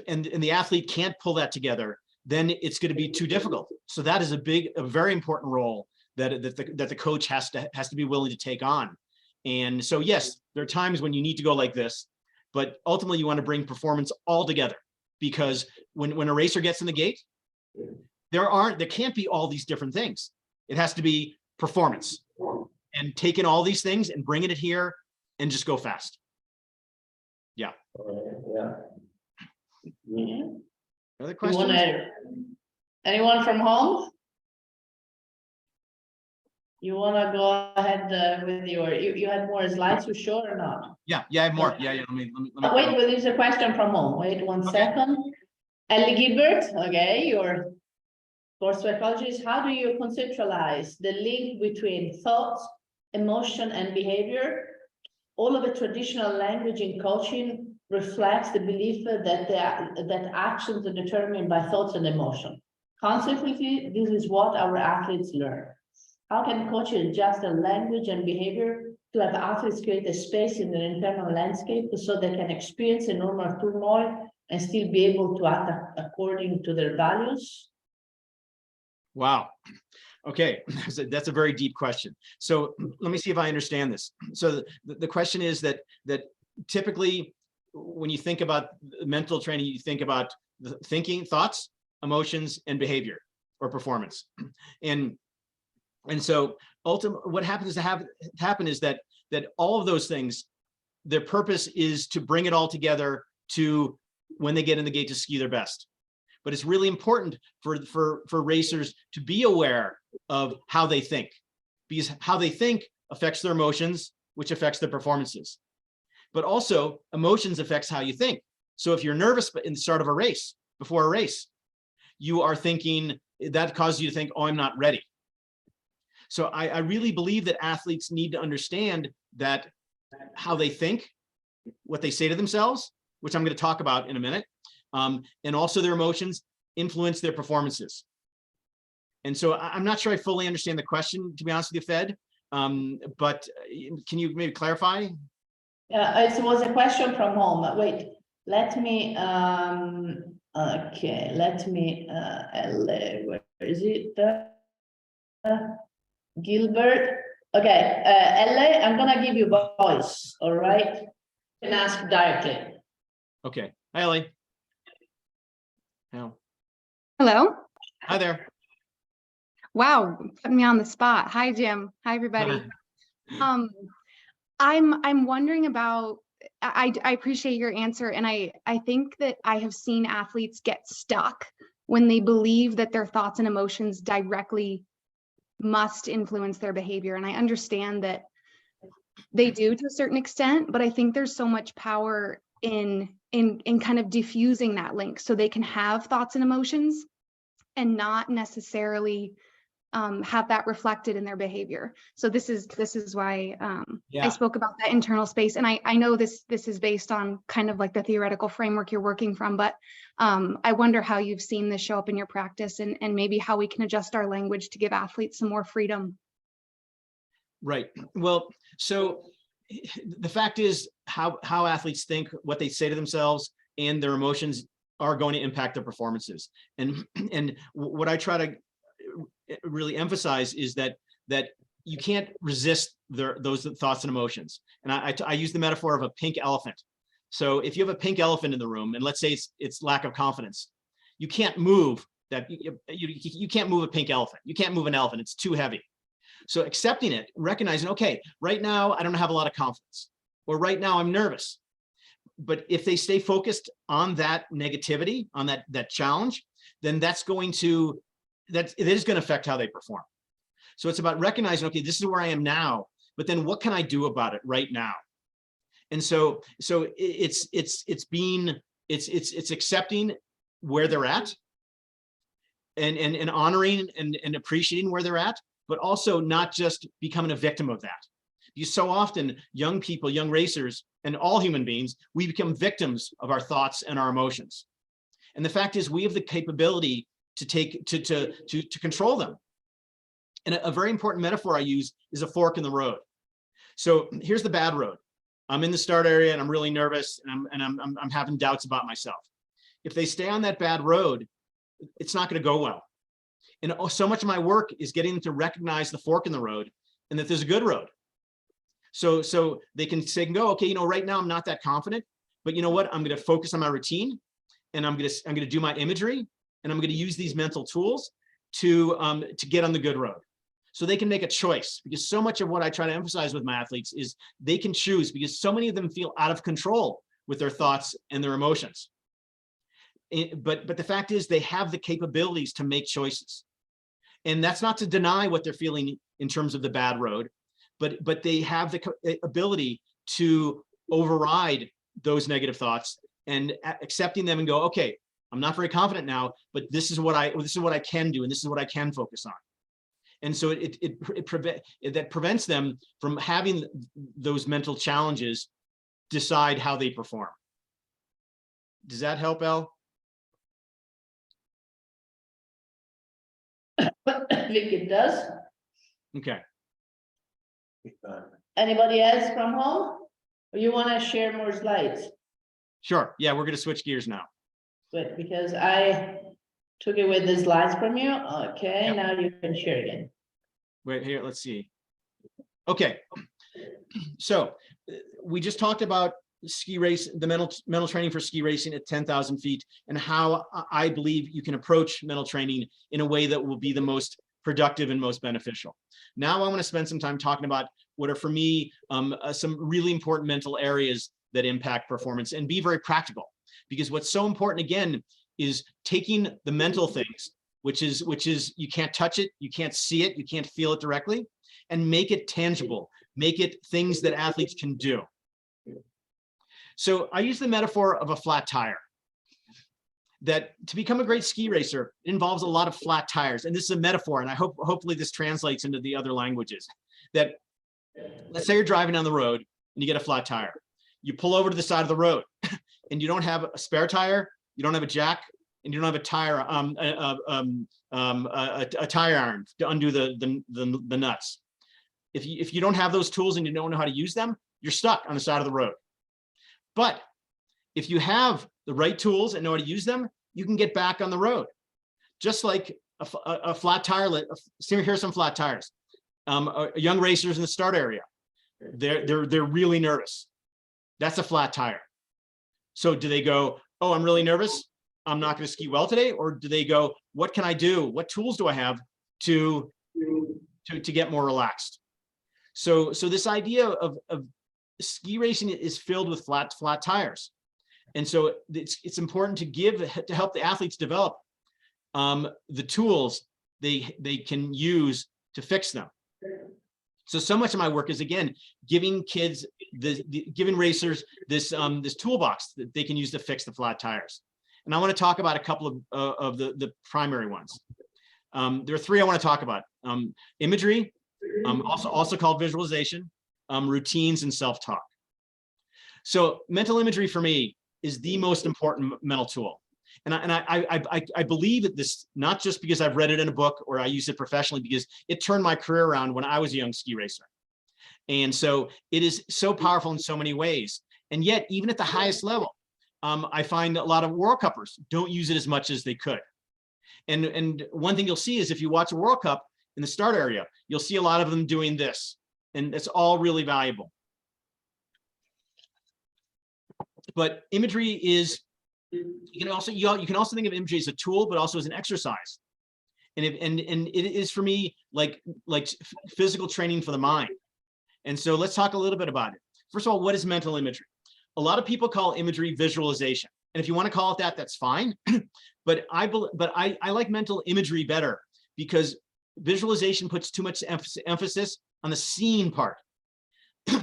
[SPEAKER 2] and the athlete can't pull that together, then it's going to be too difficult. So that is a very important role that the coach has to be willing to take on. And so yes, there are times when you need to go like this, but ultimately you want to bring performance all together, because when a racer gets in the gate, there can't be all these different things. It has to be performance, and taking all these things and bringing it here and just go fast. Yeah.
[SPEAKER 4] Yeah.
[SPEAKER 1] Yeah.
[SPEAKER 2] Other questions?
[SPEAKER 1] Anyone from home? You want to go ahead with you had more slides to show or not?
[SPEAKER 2] Yeah, I have more. Yeah. Let me
[SPEAKER 1] Wait, well, there's a question from home. Wait one second. Ellie Gilbert, okay, your sports psychologist. How do you conceptualize the link between thoughts, emotion, and behavior? All of the traditional language in coaching reflects the belief that actions are determined by thoughts and emotion. Consequently, this is what our athletes learn. How can coaches adjust their language and behavior to have athletes create a space in their internal landscape so they can experience a normal turmoil and still be able to act according to their values?
[SPEAKER 2] Wow. Okay, that's a very deep question. So let me see if I understand this. So the question is that typically when you think about mental training, you think about the thinking, thoughts, emotions, and behavior or performance. And so ultimately what happens to happen is that all of those things, their purpose is to bring it all together to when they get in the gate to ski their best. But it's really important for racers to be aware of how they think, because how they think affects their emotions, which affects their performances. But also emotions affects how you think. So if you're nervous in the start of a race, before a race, you are thinking, that causes you to think, oh, I'm not ready. So I really believe that athletes need to understand that how they think, what they say to themselves, which I'm going to talk about in a minute, and also their emotions influence their performances. And so I'm not sure I fully understand the question, to be honest with you, Fed, but can you maybe clarify?
[SPEAKER 1] It was a question from home. Wait, let me, okay, let me, LA, where is it? Gilbert. Okay, LA, I'm gonna give you voice, all right? You can ask directly.
[SPEAKER 2] Okay. Hi, Ellie. No.
[SPEAKER 7] Hello.
[SPEAKER 2] Hi there.
[SPEAKER 7] Wow, put me on the spot. Hi, Jim. Hi, everybody. I'm wondering about, I appreciate your answer. And I think that I have seen athletes get stuck when they believe that their thoughts and emotions directly must influence their behavior. And I understand that they do to a certain extent, but I think there's so much power in kind of diffusing that link so they can have thoughts and emotions and not necessarily have that reflected in their behavior. So this is why I spoke about that internal space. And I know this is based on kind of like the theoretical framework you're working from, but I wonder how you've seen this show up in your practice and maybe how we can adjust our language to give athletes some more freedom.
[SPEAKER 2] Right. Well, so the fact is how athletes think, what they say to themselves, and their emotions are going to impact their performances. And what I try to really emphasize is that you can't resist those thoughts and emotions. And I use the metaphor of a pink elephant. So if you have a pink elephant in the room, and let's say it's lack of confidence, you can't move that. You can't move a pink elephant. You can't move an elephant. It's too heavy. So accepting it, recognizing, okay, right now I don't have a lot of confidence, or right now I'm nervous. But if they stay focused on that negativity, on that challenge, then it is going to affect how they perform. So it's about recognizing, okay, this is where I am now, but then what can I do about it right now? And so it's accepting where they're at and honoring and appreciating where they're at, but also not just becoming a victim of that. Because so often young people, young racers, and all human beings, we become victims of our thoughts and our emotions. And the fact is, we have the capability to control them. And a very important metaphor I use is a fork in the road. So here's the bad road. I'm in the start area and I'm really nervous and I'm having doubts about myself. If they stay on that bad road, it's not going to go well. And so much of my work is getting them to recognize the fork in the road and that there's a good road. So they can go, okay, right now I'm not that confident, but you know what? I'm going to focus on my routine, and I'm going to do my imagery, and I'm going to use these mental tools to get on the good road. So they can make a choice, because so much of what I try to emphasize with my athletes is they can choose, because so many of them feel out of control with their thoughts and their emotions. But the fact is, they have the capabilities to make choices. And that's not to deny what they're feeling in terms of the bad road, but they have the ability to override those negative thoughts and accepting them and go, okay, I'm not very confident now, but this is what I can do, and this is what I can focus on. And so that prevents them from having those mental challenges decide how they perform. Does that help, El?
[SPEAKER 1] I think it does.
[SPEAKER 2] Okay.
[SPEAKER 1] Anybody else from home? Or you want to share more slides?
[SPEAKER 2] Sure. Yeah, we're going to switch gears now.
[SPEAKER 1] Good, because I took away the slides from you. Okay,
[SPEAKER 2] Yep.
[SPEAKER 1] Now you can share again.
[SPEAKER 2] Wait, here, let's see. Okay. So we just talked about ski race, the mental training for ski racing at 10,000 feet, and how I believe you can approach mental training in a way that will be the most productive and most beneficial. Now I want to spend some time talking about what are, for me, some really important mental areas that impact performance, and be very practical. Because what's so important, again, is taking the mental things which is you can't touch it, you can't see it, you can't feel it directly, and make it tangible, make it things that athletes can do. So I use the metaphor of a flat tire. That to become a great ski racer, it involves a lot of flat tires. And this is a metaphor, and I hopefully this translates into the other languages. That let's say you're driving down the road and you get a flat tire. You pull over to the side of the road and you don't have a spare tire, you don't have a jack, and you don't have a tire, a tire iron to undo the nuts. If you don't have those tools and you don't know how to use them, you're stuck on the side of the road. But if you have the right tools and know how to use them, you can get back on the road. Just like a flat tire, here's some flat tires. Young racers in the start area, they're really nervous. That's a flat tire. So do they go, oh, I'm really nervous, I'm not going to ski well today? Or do they go, what can I do? What tools do I have to get more relaxed? So this idea of ski racing is filled with flat tires. And so it's important to help the athletes develop the tools they can use to fix them. So much of my work is, again, giving kids, giving racers this toolbox that they can use to fix the flat tires. And I want to talk about a couple of the primary ones. There are three I want to talk about: imagery, also called visualization, routines, and self-talk. So mental imagery for me is the most important mental tool. And I believe that this, not just because I've read it in a book or I use it professionally, because it turned my career around when I was a young ski racer. And so it is so powerful in so many ways. And yet, even at the highest level, I find a lot of World Cuppers don't use it as much as they could. And one thing you'll see is if you watch a World Cup in the start area, you'll see a lot of them doing this. And it's all really valuable. But imagery is, you can also think of imagery as a tool, but also as an exercise. And it is for me like physical training for the mind. And so let's talk a little bit about it. First of all, what is mental imagery? A lot of people call imagery visualization. And if you want to call it that, that's fine. But I like mental imagery better, because visualization puts too much emphasis on the seeing part.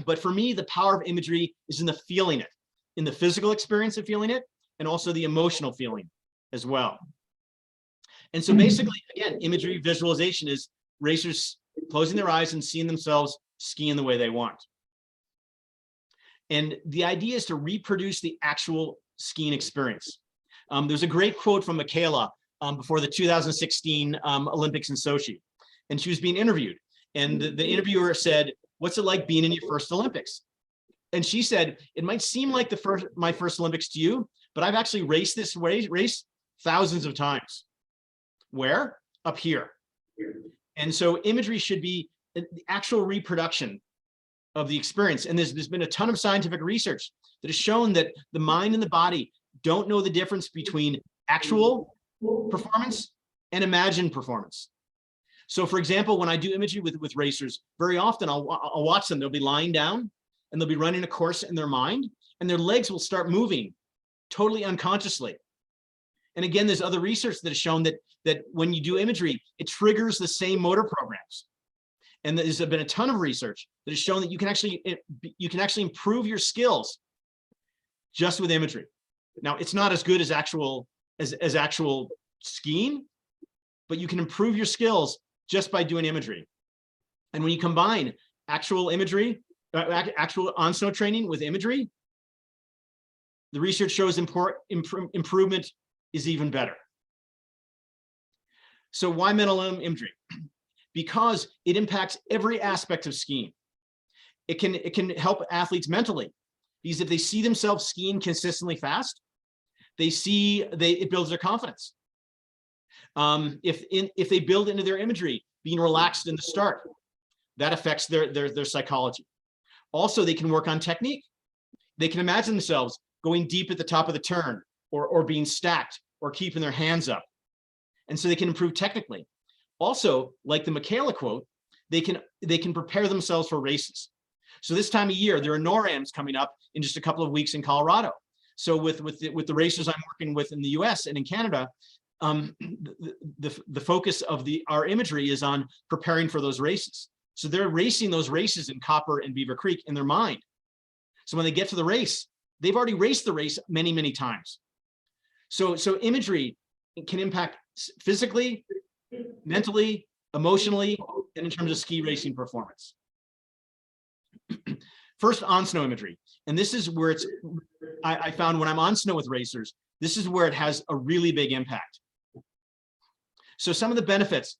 [SPEAKER 2] But for me, the power of imagery is in the feeling it, in the physical experience of feeling it, and also the emotional feeling as well. And so basically, again, imagery visualization is racers closing their eyes and seeing themselves skiing the way they want. And the idea is to reproduce the actual skiing experience. There's a great quote from Michaela before the 2016 Olympics in Sochi. And she was being interviewed. And the interviewer said, "What's it like being in your first Olympics?" And she said, "It might seem like my first Olympics to you, but I've actually raced this race thousands of times." Where? Up here. And so imagery should be the actual reproduction of the experience. And there's been a ton of scientific research that has shown that the mind and the body don't know the difference between actual performance and imagined performance. So for example, when I do imagery with racers, very often I'll watch them, they'll be lying down and they'll be running a course in their mind, and their legs will start moving totally unconsciously. And again, there's other research that has shown that when you do imagery, it triggers the same motor programs. And there's been a ton of research that has shown that you can actually improve your skills just with imagery. Now, it's not as good as actual skiing, but you can improve your skills just by doing imagery. And when you combine actual imagery, actual on-snow training with imagery, the research shows improvement is even better. So why mental imagery? Because it impacts every aspect of skiing. It can help athletes mentally, because if they see themselves skiing consistently fast, it builds their confidence. If they build into their imagery being relaxed in the start, that affects their psychology. Also, they can work on technique. They can imagine themselves going deep at the top of the turn, or being stacked, or keeping their hands up. And so they can improve technically. Also, like the Michaela quote, they can prepare themselves for races. So this time of year, there are NORAMs coming up in just a couple of weeks in Colorado. So with the racers I'm working with in the US and in Canada, the focus of our imagery is on preparing for those races. So they're racing those races in Copper and Beaver Creek in their mind. So when they get to the race, they've already raced the race many, many times. So imagery can impact physically, mentally, emotionally, and in terms of ski racing performance. First, on snow imagery. And this is where I found when I'm on snow with racers, this is where it has a really big impact. So some of the benefits,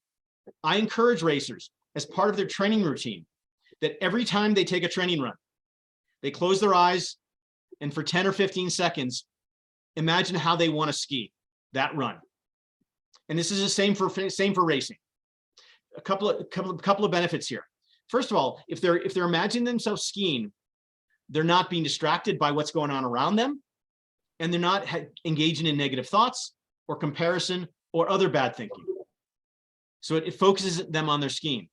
[SPEAKER 2] I encourage racers as part of their training routine that every time they take a training run, they close their eyes and for 10 or 15 seconds, imagine how they want to ski that run. And this is the same for racing. A couple of benefits here. First of all, if they're imagining themselves skiing, they're not being distracted by what's going on around them, and they're not engaging in negative thoughts or comparison or other bad thinking. So it focuses them on their skiing.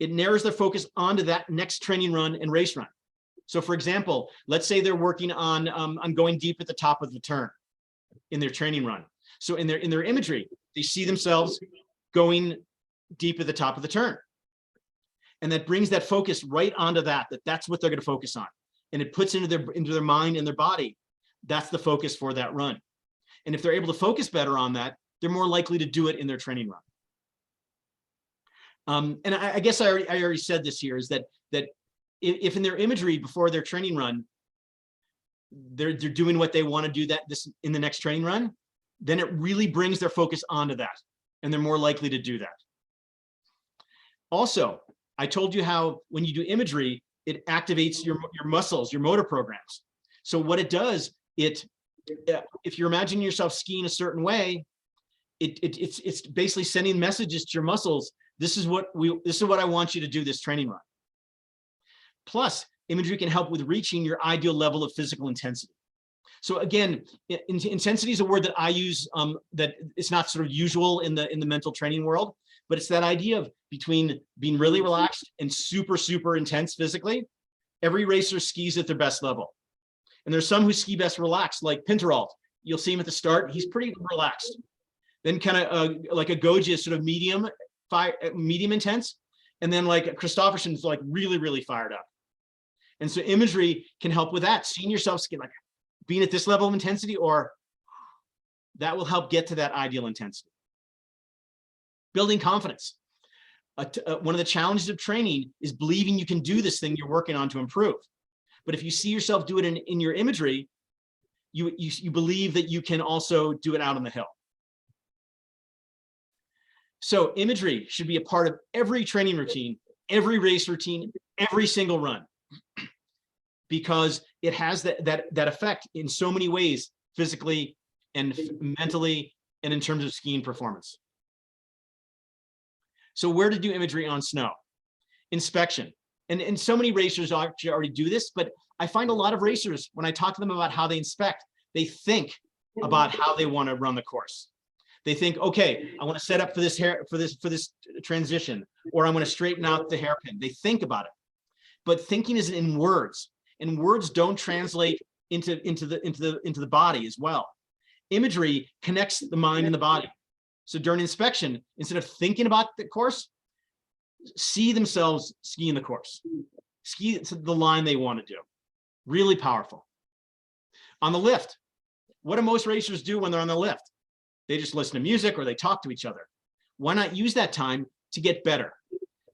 [SPEAKER 2] It narrows their focus onto that next training run and race run. So for example, let's say they're working on going deep at the top of the turn in their training run. So in their imagery, they see themselves going deep at the top of the turn. And that brings that focus right onto that's what they're going to focus on. And it puts into their mind and their body, that's the focus for that run. And if they're able to focus better on that, they're more likely to do it in their training run. And I guess I already said this here, is that if in their imagery before their training run, they're doing what they want to do this in the next training run, then it really brings their focus onto that, and they're more likely to do that. Also, I told you how when you do imagery, it activates your muscles, your motor programs. So what it does, if you're imagining yourself skiing a certain way, it's basically sending messages to your muscles. This is what I want you to do this training run. Plus, imagery can help with reaching your ideal level of physical intensity. So again, intensity is a word that I use that it's not sort of usual in the mental training world, but it's that idea of between being really relaxed and super, super intense physically. Every racer skis at their best level. And there's some who ski best relaxed, like Pinteralt. You'll see him at the start, he's pretty relaxed. Then kind of like a Goji is sort of medium intense. And then like Christofferson's like really, really fired up. And so imagery can help with that. Seeing yourself ski, like being at this level of intensity, or that will help get to that ideal intensity. Building confidence. One of the challenges of training is believing you can do this thing you're working on to improve. But if you see yourself do it in your imagery, you believe that you can also do it out on the hill. So imagery should be a part of every training routine, every race routine, every single run, because it has that effect in so many ways, physically and mentally, and in terms of skiing performance. So where to do imagery on snow? Inspection. And so many racers actually already do this, but I find a lot of racers, when I talk to them about how they inspect, they think about how they want to run the course. They think, okay, I want to set up for this transition, or I'm going to straighten out the hairpin. They think about it, but thinking is in words, and words don't translate into the body as well. Imagery connects the mind and the body. So during inspection, instead of thinking about the course, see themselves skiing the course, ski to the line they want to do. Really powerful. On the lift, what do most racers do when they're on the lift? They just listen to music or they talk to each other. Why not use that time to get better?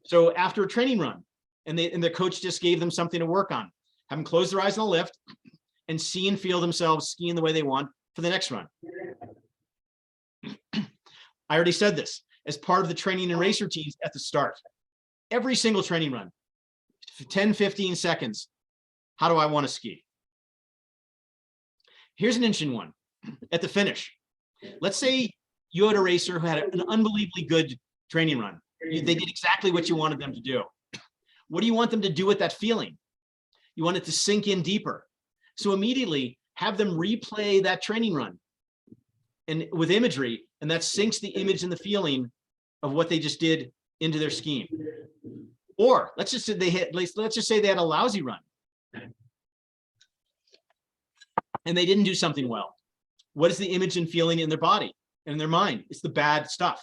[SPEAKER 2] So after a training run, and the coach just gave them something to work on, have them close their eyes on the lift and see and feel themselves skiing the way they want for the next run. I already said this as part of the training and race routines at the start. Every single training run, 10, 15 seconds. How do I want to ski? Here's an interesting one. At the finish, let's say you had a racer who had an unbelievably good training run. They did exactly what you wanted them to do. What do you want them to do with that feeling? You want it to sink in deeper. So immediately have them replay that training run and with imagery, and that sinks the image and the feeling of what they just did into their skiing. Or let's just say they had a lousy run and they didn't do something well. What is the image and feeling in their body? in their mind. It's the bad stuff.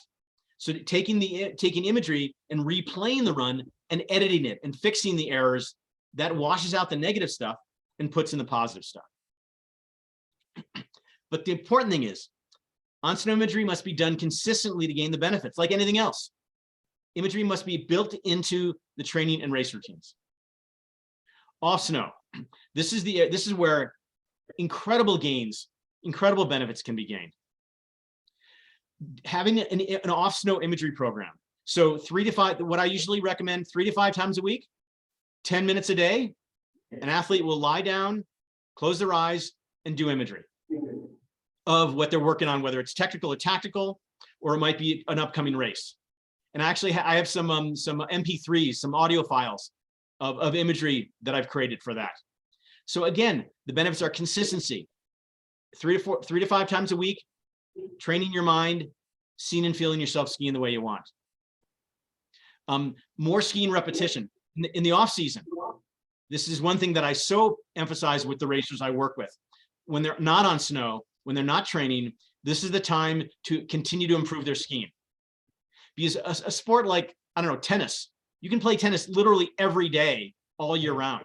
[SPEAKER 2] So taking imagery and replaying the run and editing it and fixing the errors, that washes out the negative stuff and puts in the positive stuff. But the important thing is, on-snow imagery must be done consistently to gain the benefits, like anything else. Imagery must be built into the training and race routines. Off-snow, this is where incredible gains, incredible benefits can be gained. Having an off-snow imagery program. So 3 to 5, what I usually recommend, 3 to 5 times a week, 10 minutes a day, an athlete will lie down, close their eyes, and do imagery of what they're working on, whether it's technical or tactical, or it might be an upcoming race. And actually, I have some MP3s, some audio files of imagery that I've created for that. So again, the benefits are consistency. 3 to 5 times a week, training your mind, seeing and feeling yourself skiing the way you want. More skiing repetition in the off season. This is one thing that I so emphasize with the racers I work with. When they're not on snow, when they're not training, this is the time to continue to improve their skiing. Because a sport like, I don't know, tennis, you can play tennis literally every day, all year round,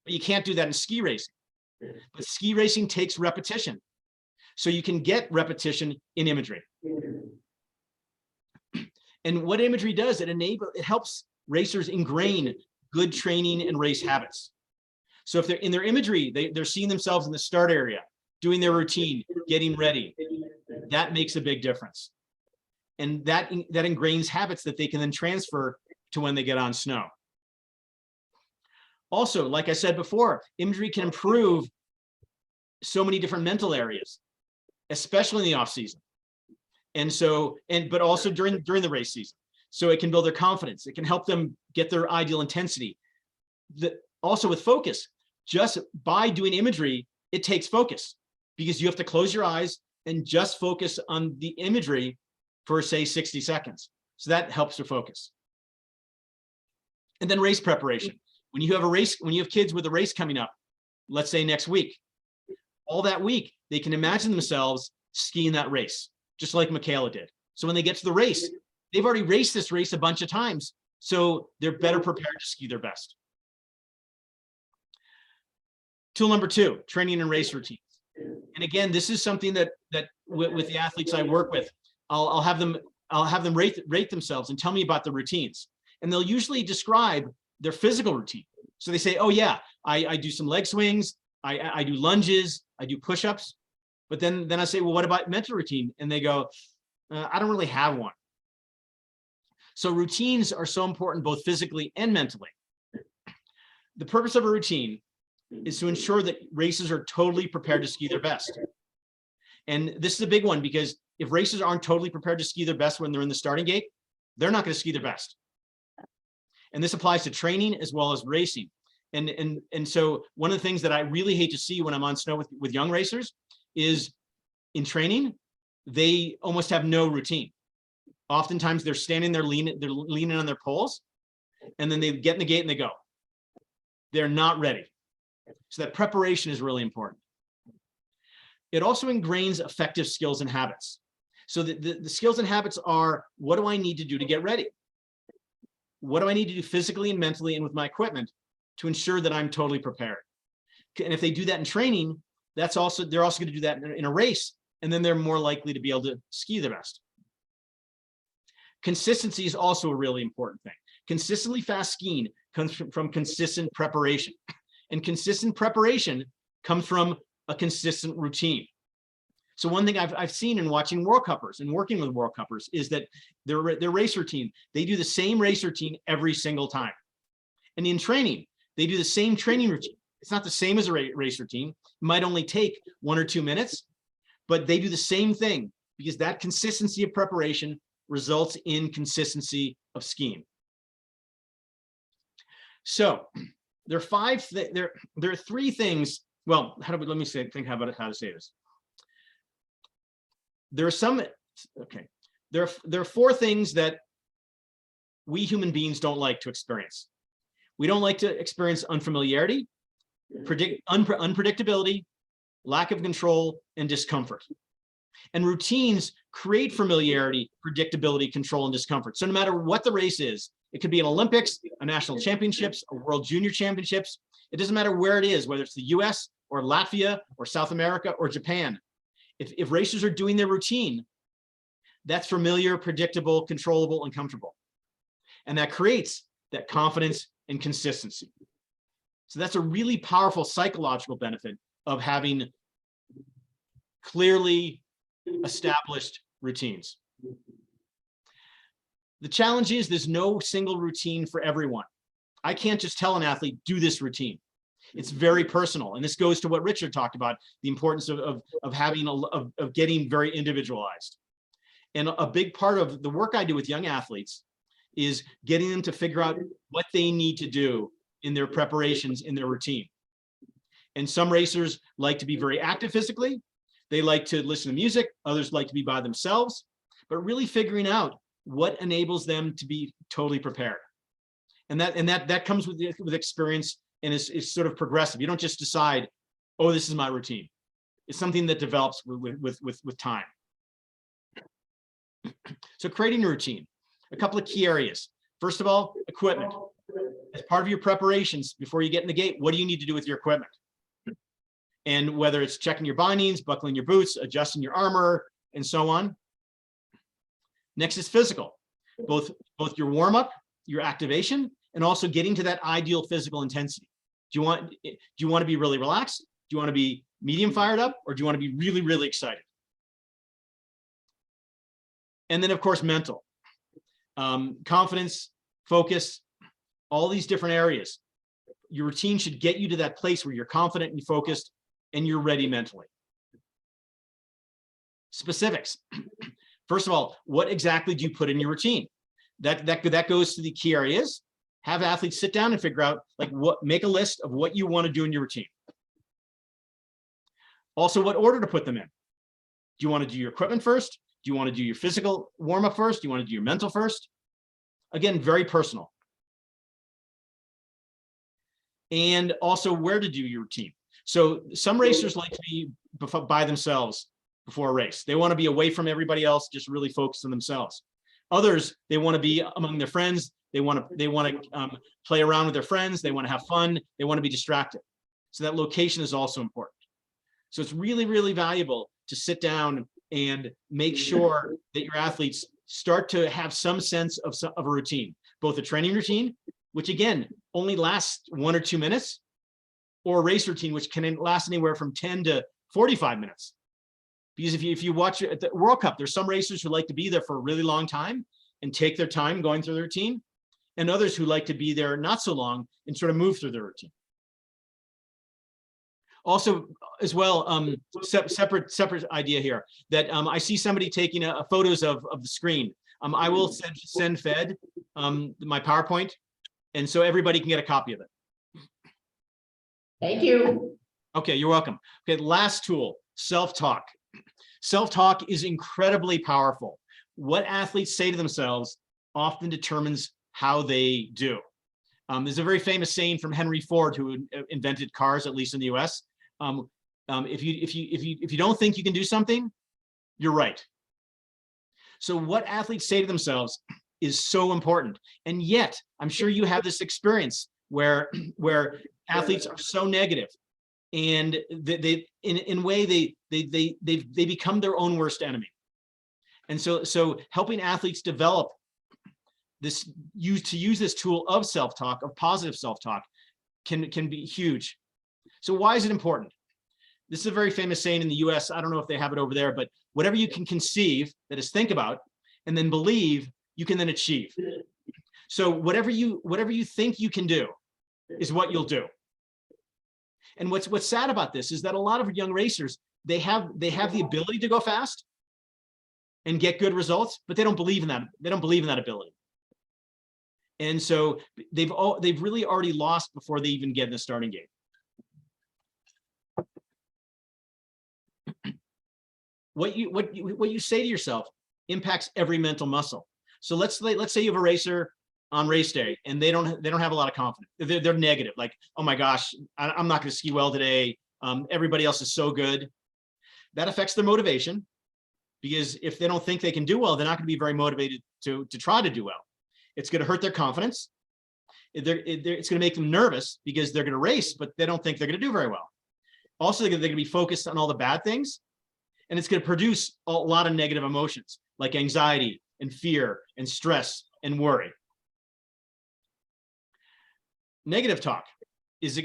[SPEAKER 2] but you can't do that in ski racing. But ski racing takes repetition. So you can get repetition in imagery. And what imagery does, it helps racers ingrain good training and race habits. So if they're in their imagery, they're seeing themselves in the start area, doing their routine, getting ready. That makes a big difference. And that ingrains habits that they can then transfer to when they get on snow. Also, like I said before, imagery can improve so many different mental areas, especially in the off season. And so, but also during the race season. So it can build their confidence. It can help them get their ideal intensity. Also with focus, just by doing imagery, it takes focus, because you have to close your eyes and just focus on the imagery for, say, 60 seconds. So that helps their focus. And then race preparation. When you have a race, when you have kids with a race coming up, let's say next week, all that week, they can imagine themselves skiing that race, just like Michaela did. So when they get to the race, they've already raced this race a bunch of times, so they're better prepared to ski their best. Tool number 2, training and race routines. And again, this is something that with the athletes I work with, I'll have them rate themselves and tell me about the routines. And they'll usually describe their physical routine. So they say, oh yeah, I do some leg swings, I do lunges, I do push-ups. But then I say, well, what about mental routine? And they go, I don't really have one. So routines are so important, both physically and mentally. The purpose of a routine is to ensure that racers are totally prepared to ski their best. And this is a big one, because if racers aren't totally prepared to ski their best when they're in the starting gate, they're not going to ski their best. And this applies to training as well as racing. And so one of the things that I really hate to see when I'm on snow with young racers is, in training, they almost have no routine. Oftentimes they're standing there leaning on their poles, and then they get in the gate and they go. They're not ready. So that preparation is really important. It also ingrains effective skills and habits. So the skills and habits are, what do I need to do to get ready? What do I need to do physically and mentally and with my equipment to ensure that I'm totally prepared? And if they do that in training, they're also going to do that in a race, and then they're more likely to be able to ski the best. Consistency is also a really important thing. Consistently fast skiing comes from consistent preparation. And consistent preparation comes from a consistent routine. So one thing I've seen in watching World Cuppers and working with World Cuppers is that their race routine, they do the same race routine every single time. And in training, they do the same training routine. It's not the same as a race routine. It might only take 1 or 2 minutes, but they do the same thing, because that consistency of preparation results in consistency of skiing. So there are 3 things. Well, let me think how to say this. There are 4 things that we human beings don't like to experience. We don't like to experience unfamiliarity, unpredictability, lack of control, and discomfort. And routines create familiarity, predictability, control, and discomfort. So no matter what the race is, it could be an Olympics, a national championships, a world junior championships. It doesn't matter where it is, whether it's the US or Latvia or South America or Japan. If racers are doing their routine, that's familiar, predictable, controllable, and comfortable. And that creates that confidence and consistency. So that's a really powerful psychological benefit of having clearly established routines. The challenge is there's no single routine for everyone. I can't just tell an athlete, do this routine. It's very personal. And this goes to what Richard talked about, the importance of having of getting very individualized. And a big part of the work I do with young athletes is getting them to figure out what they need to do in their preparations, in their routine. And some racers like to be very active physically. They like to listen to music. Others like to be by themselves, but really figuring out what enables them to be totally prepared. And that comes with experience, and is sort of progressive. You don't just decide, oh, this is my routine. It's something that develops with time. So creating a routine, a couple of key areas. First of all, equipment. As part of your preparations before you get in the gate, what do you need to do with your equipment? And whether it's checking your bindings, buckling your boots, adjusting your armor, and so on. Next is physical, both your warm-up, your activation, and also getting to that ideal physical intensity. Do you want to be really relaxed? Do you want to be medium fired up? Or do you want to be really, really excited? And then, of course, mental. Confidence, focus, all these different areas. Your routine should get you to that place where you're confident and focused and you're ready mentally. Specifics. First of all, what exactly do you put in your routine? That goes to the key areas. Have athletes sit down and figure out, like, make a list of what you want to do in your routine. Also, what order to put them in. Do you want to do your equipment first? Do you want to do your physical warm-up first? Do you want to do your mental first? Again, very personal. And also where to do your routine. So some racers like to be by themselves before a race. They want to be away from everybody else, just really focused on themselves. Others, they want to be among their friends. They want to play around with their friends. They want to have fun. They want to be distracted. So that location is also important. So it's really, really valuable to sit down and make sure that your athletes start to have some sense of a routine, both a training routine, which again, only lasts 1 or 2 minutes, or a race routine, which can last anywhere from 10 to 45 minutes. Because if you watch at the World Cup, there's some racers who like to be there for a really long time and take their time going through the routine, and others who like to be there not so long and sort of move through their routine. Also, as well, separate idea here, that I see somebody taking photos of the screen. I will send Fed my PowerPoint, and so everybody can get a copy of it.
[SPEAKER 1] Thank you.
[SPEAKER 2] Okay, you're welcome. Okay, last tool, self-talk. Self-talk is incredibly powerful. What athletes say to themselves often determines how they do. There's a very famous saying from Henry Ford, who invented cars, at least in the US. If you don't think you can do something, you're right. So what athletes say to themselves is so important. And yet, I'm sure you have this experience where athletes are so negative, and in a way they become their own worst enemy. And so helping athletes develop this, use this tool of self-talk, of positive self-talk, can be huge. So why is it important? This is a very famous saying in the US. I don't know if they have it over there, but whatever you can conceive, that is think about, and then believe, you can then achieve. So whatever you think you can do is what you'll do. And what's sad about this is that a lot of young racers, they have the ability to go fast and get good results, but they don't believe in that. They don't believe in that ability. And so they've really already lost before they even get in the starting gate. What you say to yourself impacts every mental muscle. So let's say you have a racer on race day and they don't have a lot of confidence. They're negative, like, oh my gosh, I'm not going to ski well today. Everybody else is so good. That affects their motivation, because if they don't think they can do well, they're not going to be very motivated to try to do well. It's going to hurt their confidence. It's going to make them nervous because they're going to race, but they don't think they're going to do very well. Also, they're going to be focused on all the bad things, and it's going to produce a lot of negative emotions like anxiety and fear and stress and worry. Negative talk is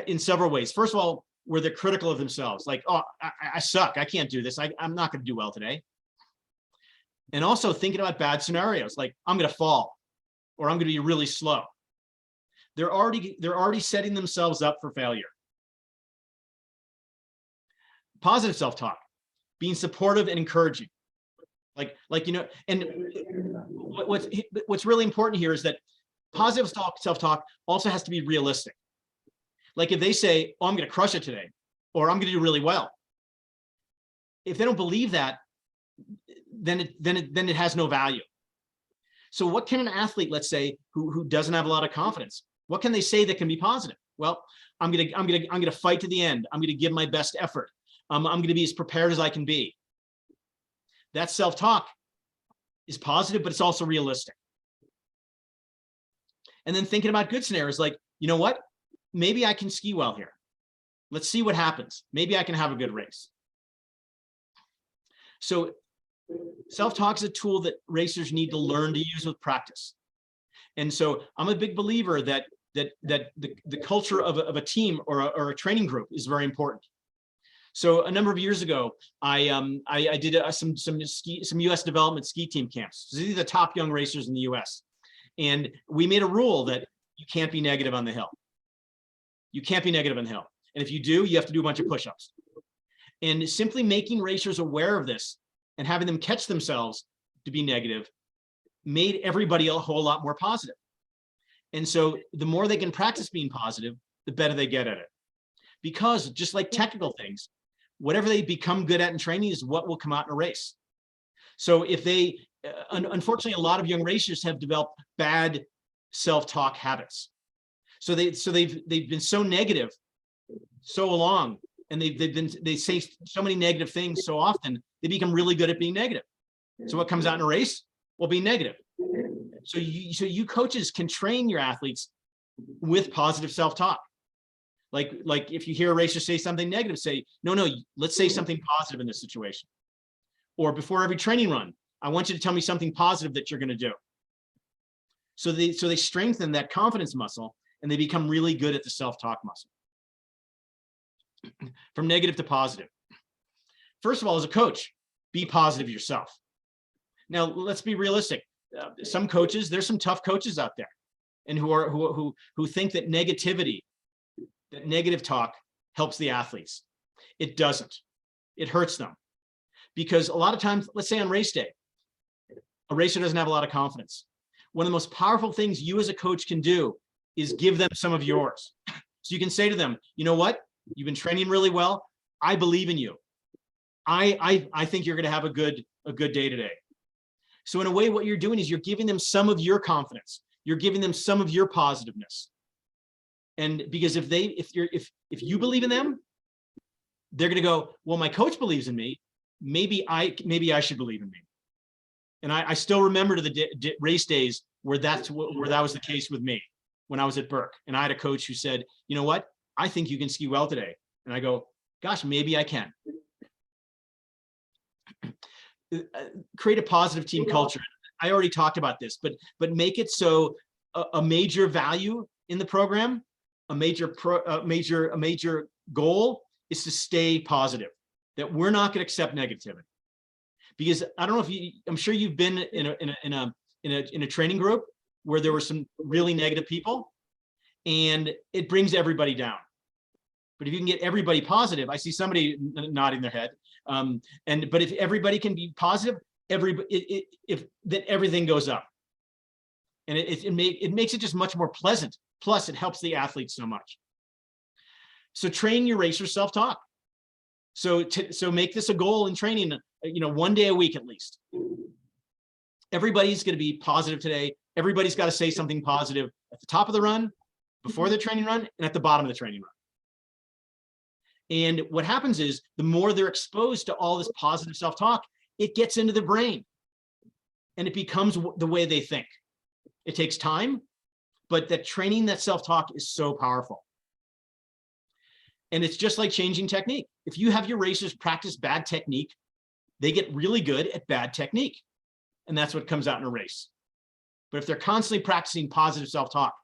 [SPEAKER 2] in several ways. First of all, where they're critical of themselves, like, oh, I suck, I can't do this, I'm not going to do well today. And also thinking about bad scenarios, like I'm going to fall, or I'm going to be really slow. They're already setting themselves up for failure. Positive self-talk, being supportive and encouraging. Like you know, and what's really important here is that positive self-talk also has to be realistic. Like if they say, oh, I'm going to crush it today, or I'm going to do really well. If they don't believe that, then it has no value. So what can an athlete, let's say, who doesn't have a lot of confidence, what can they say that can be positive? Well, I'm gonna fight to the end. I'm gonna give my best effort. I'm gonna be as prepared as I can be. That self-talk is positive, but it's also realistic. And then thinking about good scenarios, like, you know what? Maybe I can ski well here. Let's see what happens. Maybe I can have a good race. So self-talk is a tool that racers need to learn to use with practice. And so I'm a big believer that the culture of a team or a training group is very important. So a number of years ago, I did some US development ski team camps. So these are the top young racers in the US. And we made a rule that you can't be negative on the hill. You can't be negative on the hill. And if you do, you have to do a bunch of push-ups. And simply making racers aware of this and having them catch themselves to be negative made everybody a whole lot more positive. And so the more they can practice being positive, the better they get at it. Because just like technical things, whatever they become good at in training is what will come out in a race. So if they, unfortunately, a lot of young racers have developed bad self-talk habits. So they've been so negative so long, and they say so many negative things so often, they become really good at being negative. So what comes out in a race? Well, being negative. So you coaches can train your athletes with positive self-talk. Like if you hear a racer say something negative, say, no, let's say something positive in this situation. Or before every training run, I want you to tell me something positive that you're going to do. So they strengthen that confidence muscle, and they become really good at the self-talk muscle. From negative to positive. First of all, as a coach, be positive yourself. Now, let's be realistic. Some coaches, there's some tough coaches out there, and who think that negativity, that negative talk helps the athletes. It doesn't. It hurts them. Because a lot of times, let's say on race day, a racer doesn't have a lot of confidence. One of the most powerful things you as a coach can do is give them some of yours. So you can say to them, you know what? You've been training really well. I believe in you. I think you're going to have a good day today. So in a way, what you're doing is you're giving them some of your confidence. You're giving them some of your positiveness. And because if you believe in them, they're going to go, well, my coach believes in me. Maybe I should believe in me. And I still remember to the race days where that was the case with me when I was at Burke. And I had a coach who said, you know what? I think you can ski well today. And I go, gosh, maybe I can. Create a positive team culture. I already talked about this, but make it so a major value in the program, a major goal is to stay positive, that we're not going to accept negativity. Because I don't know if I'm sure you've been in a training group where there were some really negative people, and it brings everybody down. But if you can get everybody positive, I see somebody nodding their head. But if everybody can be positive, then everything goes up, and it makes it just much more pleasant. Plus, it helps the athletes so much. So train your racer self-talk. So make this a goal in training. 1 day a week at least. Everybody's going to be positive today. Everybody's got to say something positive at the top of the run, before the training run, and at the bottom of the training run. And what happens is the more they're exposed to all this positive self-talk, it gets into the brain and it becomes the way they think. It takes time, but that training that self-talk is so powerful. And it's just like changing technique. If you have your racers practice bad technique, they get really good at bad technique. And that's what comes out in a race. But if they're constantly practicing positive self-talk,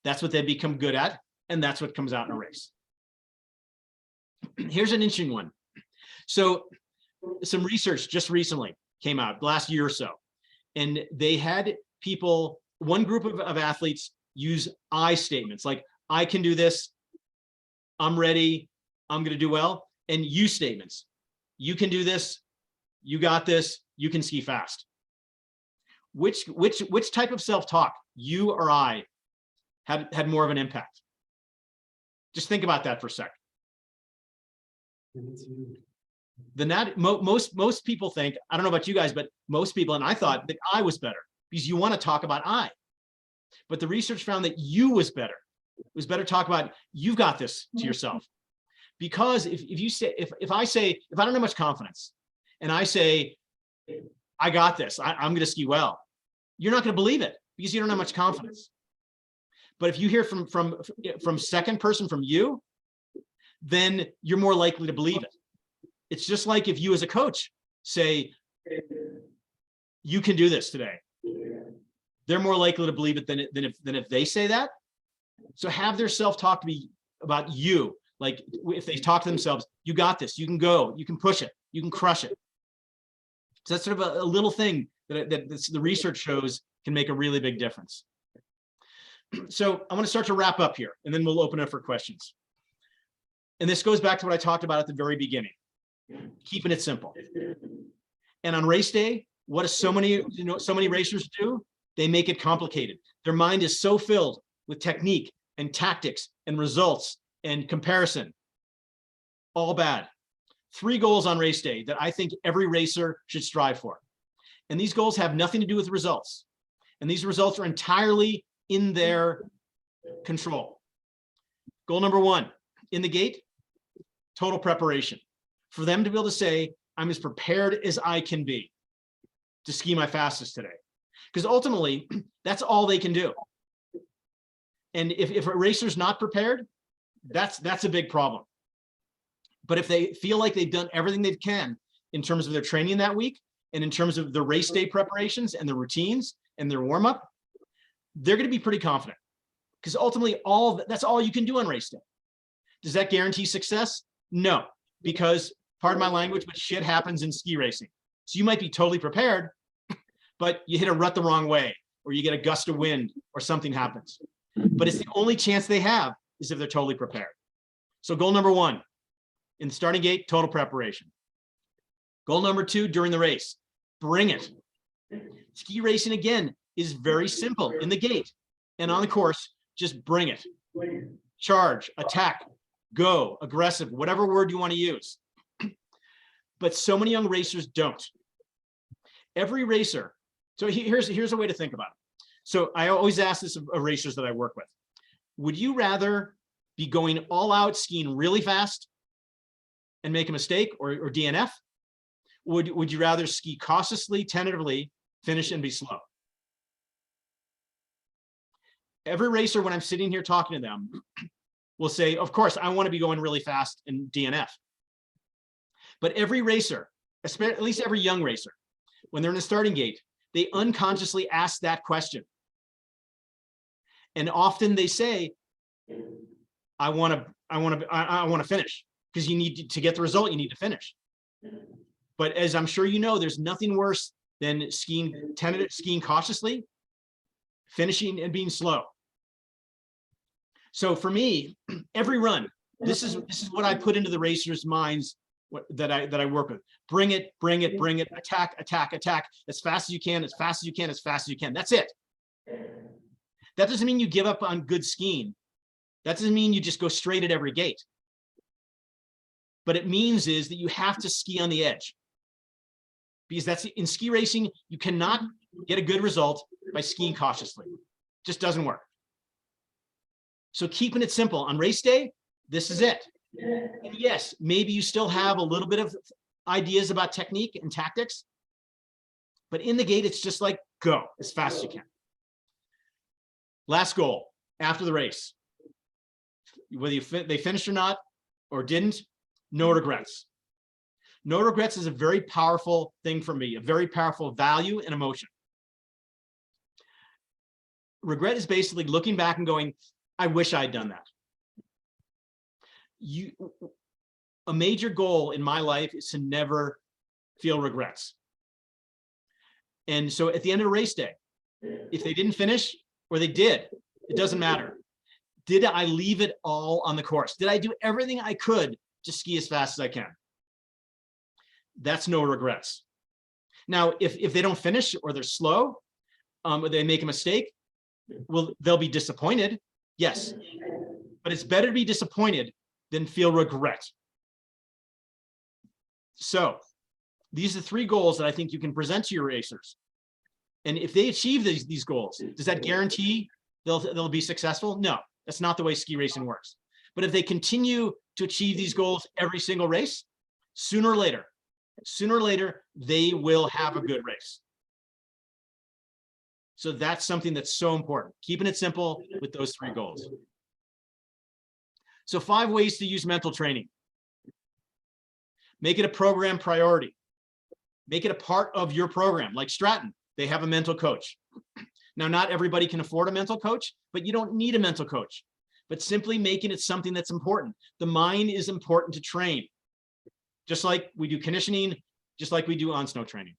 [SPEAKER 2] that's what they become good at. And that's what comes out in a race. Here's an interesting one. So some research just recently came out last year or so, and they had people, one group of athletes use I statements like, I can do this, I'm ready, I'm going to do well, and you statements. You can do this, you got this, you can ski fast. Which type of self-talk, you or I, had more of an impact? Just think about that for a sec. Most people think, I don't know about you guys, but most people, and I thought that I was better because you want to talk about I. But the research found that you was better. It was better to talk about you've got this to yourself. Because if you say, if I don't have much confidence and I say, I got this, I'm going to ski well, you're not going to believe it because you don't have much confidence. But if you hear from second person, from you, then you're more likely to believe it. It's just like if you as a coach say, you can do this today. They're more likely to believe it than if they say that. So have their self-talk to be about you. Like if they talk to themselves, you got this, you can go, you can push it, you can crush it. So that's sort of a little thing that the research shows can make a really big difference. So I want to start to wrap up here, and then we'll open up for questions. And this goes back to what I talked about at the very beginning, keeping it simple. And on race day, what do so many racers do? They make it complicated. Their mind is so filled with technique and tactics and results and comparison. All bad. 3 goals on race day that I think every racer should strive for. And these goals have nothing to do with results. And these results are entirely in their control. Goal number 1, in the gate, total preparation. For them to be able to say, I'm as prepared as I can be to ski my fastest today. Because ultimately, that's all they can do. And if a racer's not prepared, that's a big problem. But if they feel like they've done everything they can in terms of their training that week, and in terms of the race day preparations and the routines and their warm-up, they're going to be pretty confident. Because ultimately, that's all you can do on race day. Does that guarantee success? No, because, pardon my language, but shit happens in ski racing. So you might be totally prepared, but you hit a rut the wrong way, or you get a gust of wind, or something happens. But it's the only chance they have is if they're totally prepared. So goal number 1, in the starting gate, total preparation. Goal number 2, during the race, bring it. Ski racing, again, is very simple in the gate. And on the course, just bring it. Charge, attack, go, aggressive, whatever word you want to use. But so many young racers don't. Every racer, so here's a way to think about it. So I always ask this of racers that I work with. Would you rather be going all out skiing really fast and make a mistake or DNF? Would you rather ski cautiously, tentatively, finish and be slow? Every racer, when I'm sitting here talking to them, will say, of course, I want to be going really fast and DNF. But every racer, at least every young racer, when they're in the starting gate, they unconsciously ask that question. And often they say, I want to finish, because you need to get the result, you need to finish. But as I'm sure you know, there's nothing worse than skiing cautiously, finishing and being slow. So for me, every run, this is what I put into the racers' minds that I work with. Bring it, attack, attack, attack, as fast as you can, as fast as you can, as fast as you can. That's it. That doesn't mean you give up on good skiing. That doesn't mean you just go straight at every gate. But it means is that you have to ski on the edge. Because that's in ski racing, you cannot get a good result by skiing cautiously. It just doesn't work. So keeping it simple on race day, this is it. And yes, maybe you still have a little bit of ideas about technique and tactics, but in the gate, it's just like go as fast as you can. Last goal after the race, whether they finished or not, or didn't, no regrets. No regrets is a very powerful thing for me, a very powerful value and emotion. Regret is basically looking back and going, I wish I'd done that. A major goal in my life is to never feel regrets. And so at the end of a race day, if they didn't finish or they did, it doesn't matter. Did I leave it all on the course? Did I do everything I could to ski as fast as I can? That's no regrets. Now, if they don't finish or they're slow, or they make a mistake, well, they'll be disappointed. Yes, but it's better to be disappointed than feel regret. So these are 3 goals that I think you can present to your racers. And if they achieve these goals, does that guarantee they'll be successful? No, that's not the way ski racing works. But if they continue to achieve these goals every single race, sooner or later, they will have a good race. So that's something that's so important, keeping it simple with those 3 goals. So 5 ways to use mental training. Make it a program priority. Make it a part of your program. Like Stratton, they have a mental coach. Now, not everybody can afford a mental coach, but you don't need a mental coach. But simply making it something that's important. The mind is important to train. Just like we do conditioning, just like we do on snow training.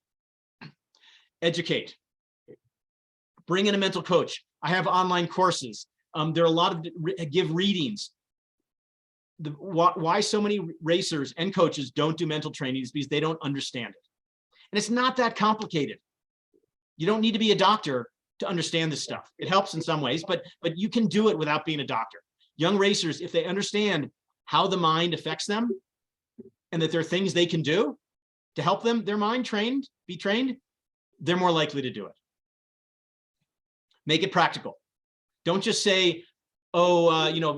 [SPEAKER 2] Educate. Bring in a mental coach. I have online courses. There are a lot of give readings. Why so many racers and coaches don't do mental training is because they don't understand it. And it's not that complicated. You don't need to be a doctor to understand this stuff. It helps in some ways, but you can do it without being a doctor. Young racers, if they understand how the mind affects them and that there are things they can do to help them, their mind be trained, they're more likely to do it. Make it practical. Don't just say, oh,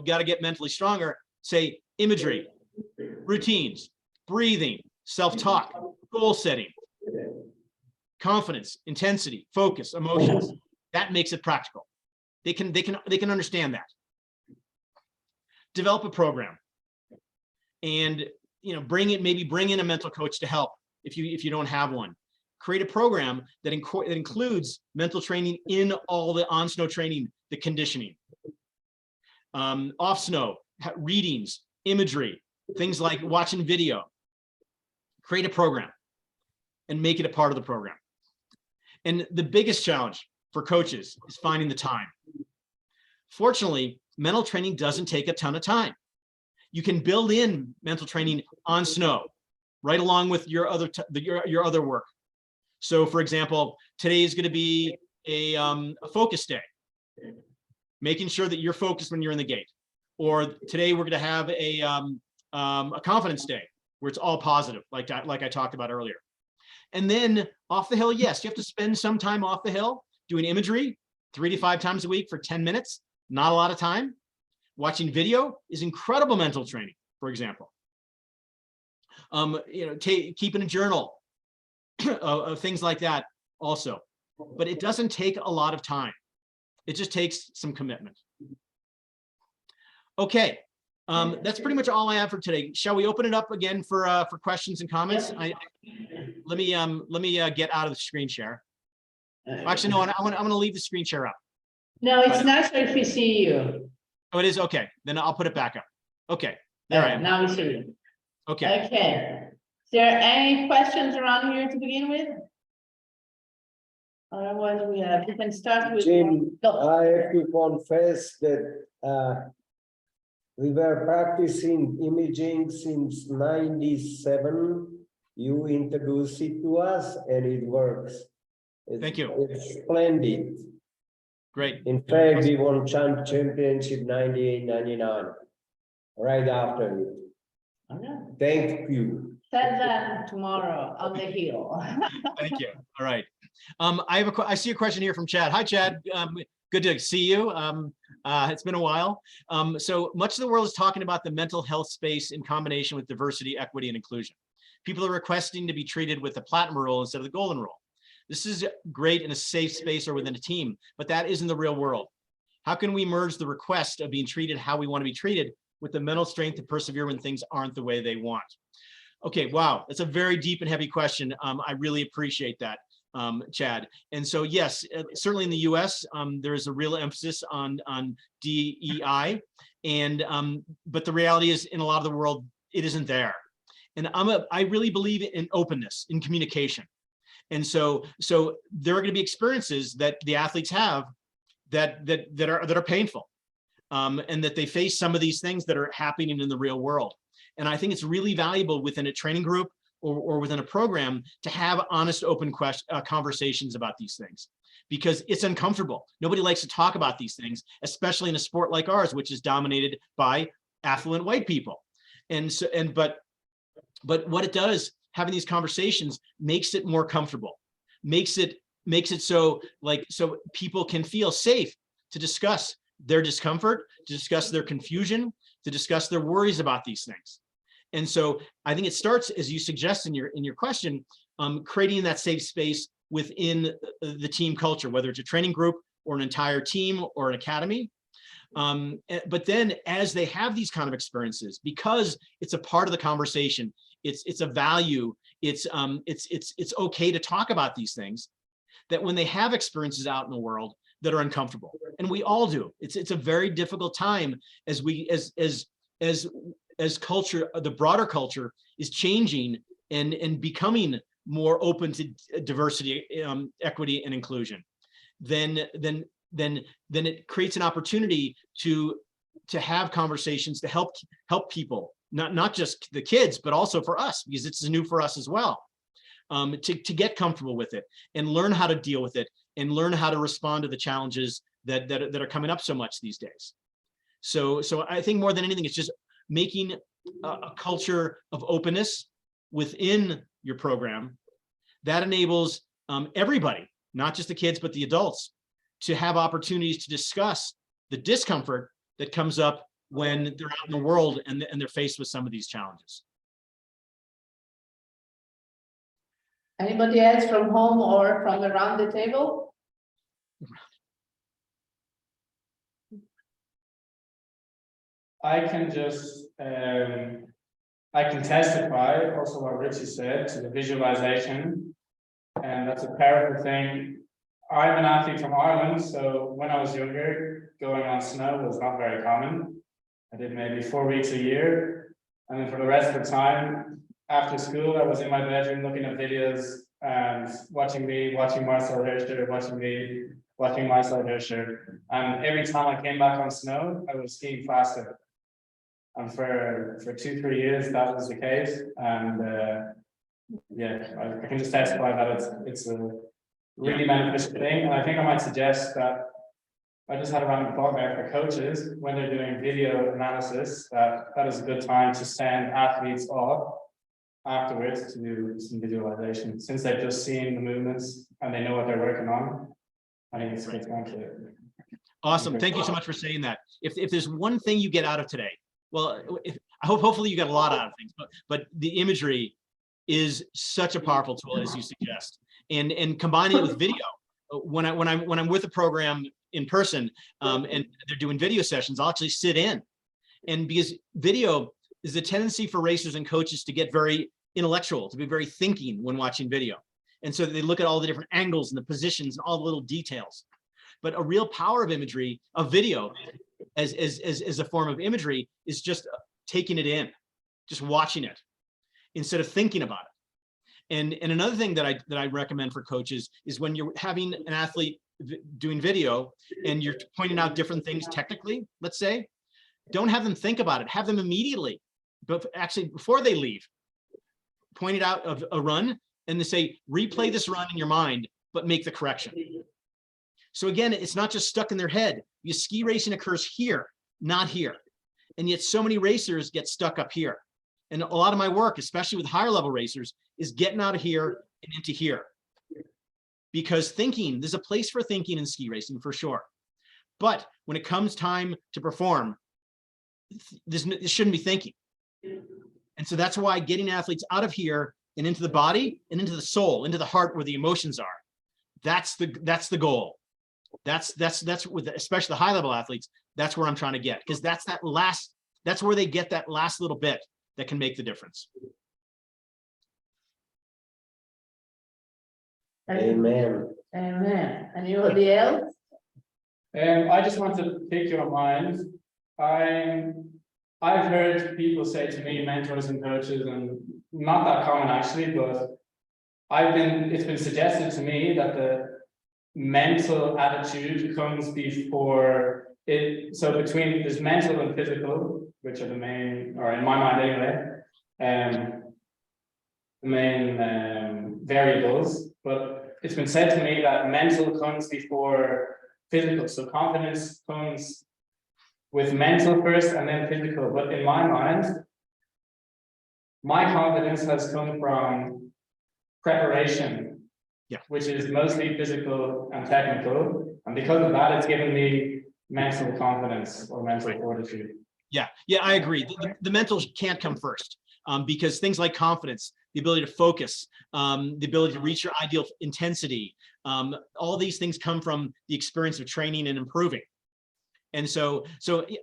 [SPEAKER 2] got to get mentally stronger. Say imagery, routines, breathing, self-talk, goal setting, confidence, intensity, focus, emotions. That makes it practical. They can understand that. Develop a program, and bring in a mental coach to help if you don't have one. Create a program that includes mental training in all the on snow training, the conditioning, off snow, readings, imagery, things like watching video. Create a program and make it a part of the program. And the biggest challenge for coaches is finding the time. Fortunately, mental training doesn't take a ton of time. You can build in mental training on snow right along with your other work. So for example, today is going to be a focus day, making sure that you're focused when you're in the gate. Or today we're going to have a confidence day where it's all positive, like I talked about earlier. And then off the hill, yes, you have to spend some time off the hill doing imagery 3 to 5 times a week for 10 minutes. Not a lot of time. Watching video is incredible mental training, for example. Keeping a journal of things like that also. But it doesn't take a lot of time. It just takes some commitment. Okay, that's pretty much all I have for today. Shall we open it up again for questions and comments? Let me get out of the screen share. Actually, no, I'm going to leave the screen share up.
[SPEAKER 1] No, it's nicer if we see you.
[SPEAKER 2] Oh, it is? Okay, then I'll put it back up. Okay, there I am.
[SPEAKER 1] Now we see you.
[SPEAKER 2] Okay.
[SPEAKER 1] Okay. Is there any questions around here to begin with? Otherwise, we can start with.
[SPEAKER 4] Jim, I have to confess that we were practicing imaging since '97. You introduced it to us and it works.
[SPEAKER 2] Thank you.
[SPEAKER 4] It's splendid.
[SPEAKER 2] Great.
[SPEAKER 4] In fact, we won championship 98, 99, right after it.
[SPEAKER 1] Okay.
[SPEAKER 4] Thank you.
[SPEAKER 1] Set that tomorrow on the hill.
[SPEAKER 2] Thank you. All right. I see a question here from Chad. Hi, Chad. Good to see you. It's been a while. So much of the world is talking about the mental health space in combination with diversity, equity, and inclusion. People are requesting to be treated with the platinum rule instead of the golden rule. This is great in a safe space or within a team, but that isn't the real world. How can we merge the request of being treated how we want to be treated with the mental strength to persevere when things aren't the way they want? Okay, wow, that's a very deep and heavy question. I really appreciate that, Chad. And so yes, certainly in the US, there is a real emphasis on DEI, and but the reality is in a lot of the world, it isn't there. And I really believe in openness, in communication. And so there are going to be experiences that the athletes have that are painful, and that they face some of these things that are happening in the real world. And I think it's really valuable within a training group or within a program to have honest, open conversations about these things, because it's uncomfortable. Nobody likes to talk about these things, especially in a sport like ours, which is dominated by affluent white people. And so, but what it does, having these conversations makes it more comfortable, makes it so people can feel safe to discuss their discomfort, to discuss their confusion, to discuss their worries about these things. And so I think it starts, as you suggest in your question, creating that safe space within the team culture, whether it's a training group or an entire team or an academy. But then as they have these kind of experiences, because it's a part of the conversation, it's a value, it's okay to talk about these things, that when they have experiences out in the world that are uncomfortable, and we all do, it's a very difficult time as culture, the broader culture is changing and becoming more open to diversity, equity, and inclusion. Then it creates an opportunity to have conversations to help people, not just the kids, but also for us, because it's new for us as well, to get comfortable with it and learn how to deal with it and learn how to respond to the challenges that are coming up so much these days. So I think more than anything, it's just making a culture of openness within your program that enables everybody, not just the kids, but the adults, to have opportunities to discuss the discomfort that comes up when they're out in the world and they're faced with some of these challenges.
[SPEAKER 1] Anybody else from home or from around the table?
[SPEAKER 6] I can just, I can testify also what Richie said to the visualization, and that's a powerful thing. I'm an athlete from Ireland, so when I was younger, going on snow was not very common. I did maybe 4 weeks a year, and then for the rest of the time, after school, I was in my bedroom looking at videos and watching Marcel Hirscher, watching Marcel Hirscher, and every time I came back on snow, I was skiing faster. And for 2-3 years, that was the case. And yeah, I can just testify that it's a really beneficial thing. And I think I might suggest that I just had a random thought there for coaches when they're doing video analysis, that is a good time to send athletes off afterwards to do some visualization, since they've just seen the movements and they know what they're working on. I think it's a good time to.
[SPEAKER 2] Awesome. Thank you so much for saying that. If there's one thing you get out of today, well, hopefully you got a lot out of things, but the imagery is such a powerful tool, as you suggest, and combining it with video. When I'm with a program in person, and they're doing video sessions, I'll actually sit in, and because video is a tendency for racers and coaches to get very intellectual, to be very thinking when watching video, and so they look at all the different angles and the positions and all the little details. But a real power of imagery, of video, as a form of imagery, is just taking it in, just watching it instead of thinking about it. And another thing that I recommend for coaches is when you're having an athlete doing video and you're pointing out different things technically, let's say, don't have them think about it. Have them immediately, but actually before they leave, point it out of a run and they say, replay this run in your mind, but make the correction. So again, it's not just stuck in their head. Ski racing occurs here, not here. And yet so many racers get stuck up here. And a lot of my work, especially with higher level racers, is getting out of here and into here. Because thinking, there's a place for thinking in ski racing for sure. But when it comes time to perform, this shouldn't be thinking. And so that's why getting athletes out of here and into the body and into the soul, into the heart where the emotions are. That's the goal. That's with especially the high level athletes. That's where I'm trying to get, because that's where they get that last little bit that can make the difference.
[SPEAKER 4] Amen.
[SPEAKER 1] Amen. Anybody else?
[SPEAKER 6] I just want to pick your mind. I've heard people say to me, mentors and coaches, and not that common actually, but it's been suggested to me that the mental attitude comes before it. So between there's mental and physical, which are the main, or in my mind anyway, the main variables. But it's been said to me that mental comes before physical. So confidence comes with mental first and then physical. But in my mind, my confidence has come from preparation, which is mostly physical and technical. And because of that, it's given me mental confidence or mental fortitude.
[SPEAKER 2] Yeah, I agree. The mental can't come first, because things like confidence, the ability to focus, the ability to reach your ideal intensity, all these things come from the experience of training and improving. And so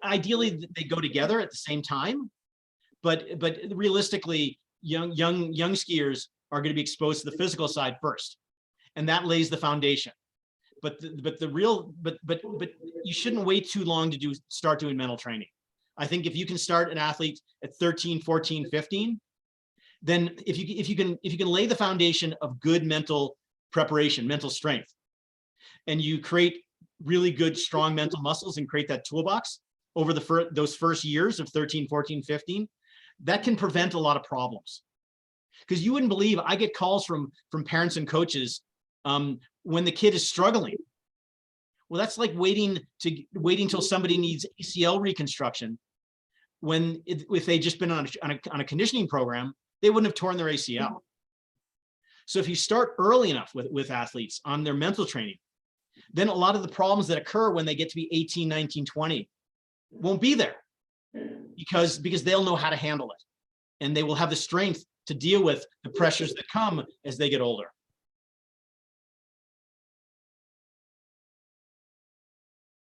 [SPEAKER 2] ideally they go together at the same time, but realistically, young skiers are going to be exposed to the physical side first, and that lays the foundation. But you shouldn't wait too long to start doing mental training. I think if you can start an athlete at 13, 14, 15, then if you can lay the foundation of good mental preparation, mental strength, and you create really good, strong mental muscles and create that toolbox over those first years of 13, 14, 15, that can prevent a lot of problems. Because you wouldn't believe, I get calls from parents and coaches when the kid is struggling. Well, that's like waiting till somebody needs ACL reconstruction, when if they'd just been on a conditioning program, they wouldn't have torn their ACL. So if you start early enough with athletes on their mental training, then a lot of the problems that occur when they get to be 18, 19, 20 won't be there, because they'll know how to handle it, and they will have the strength to deal with the pressures that come as they get older.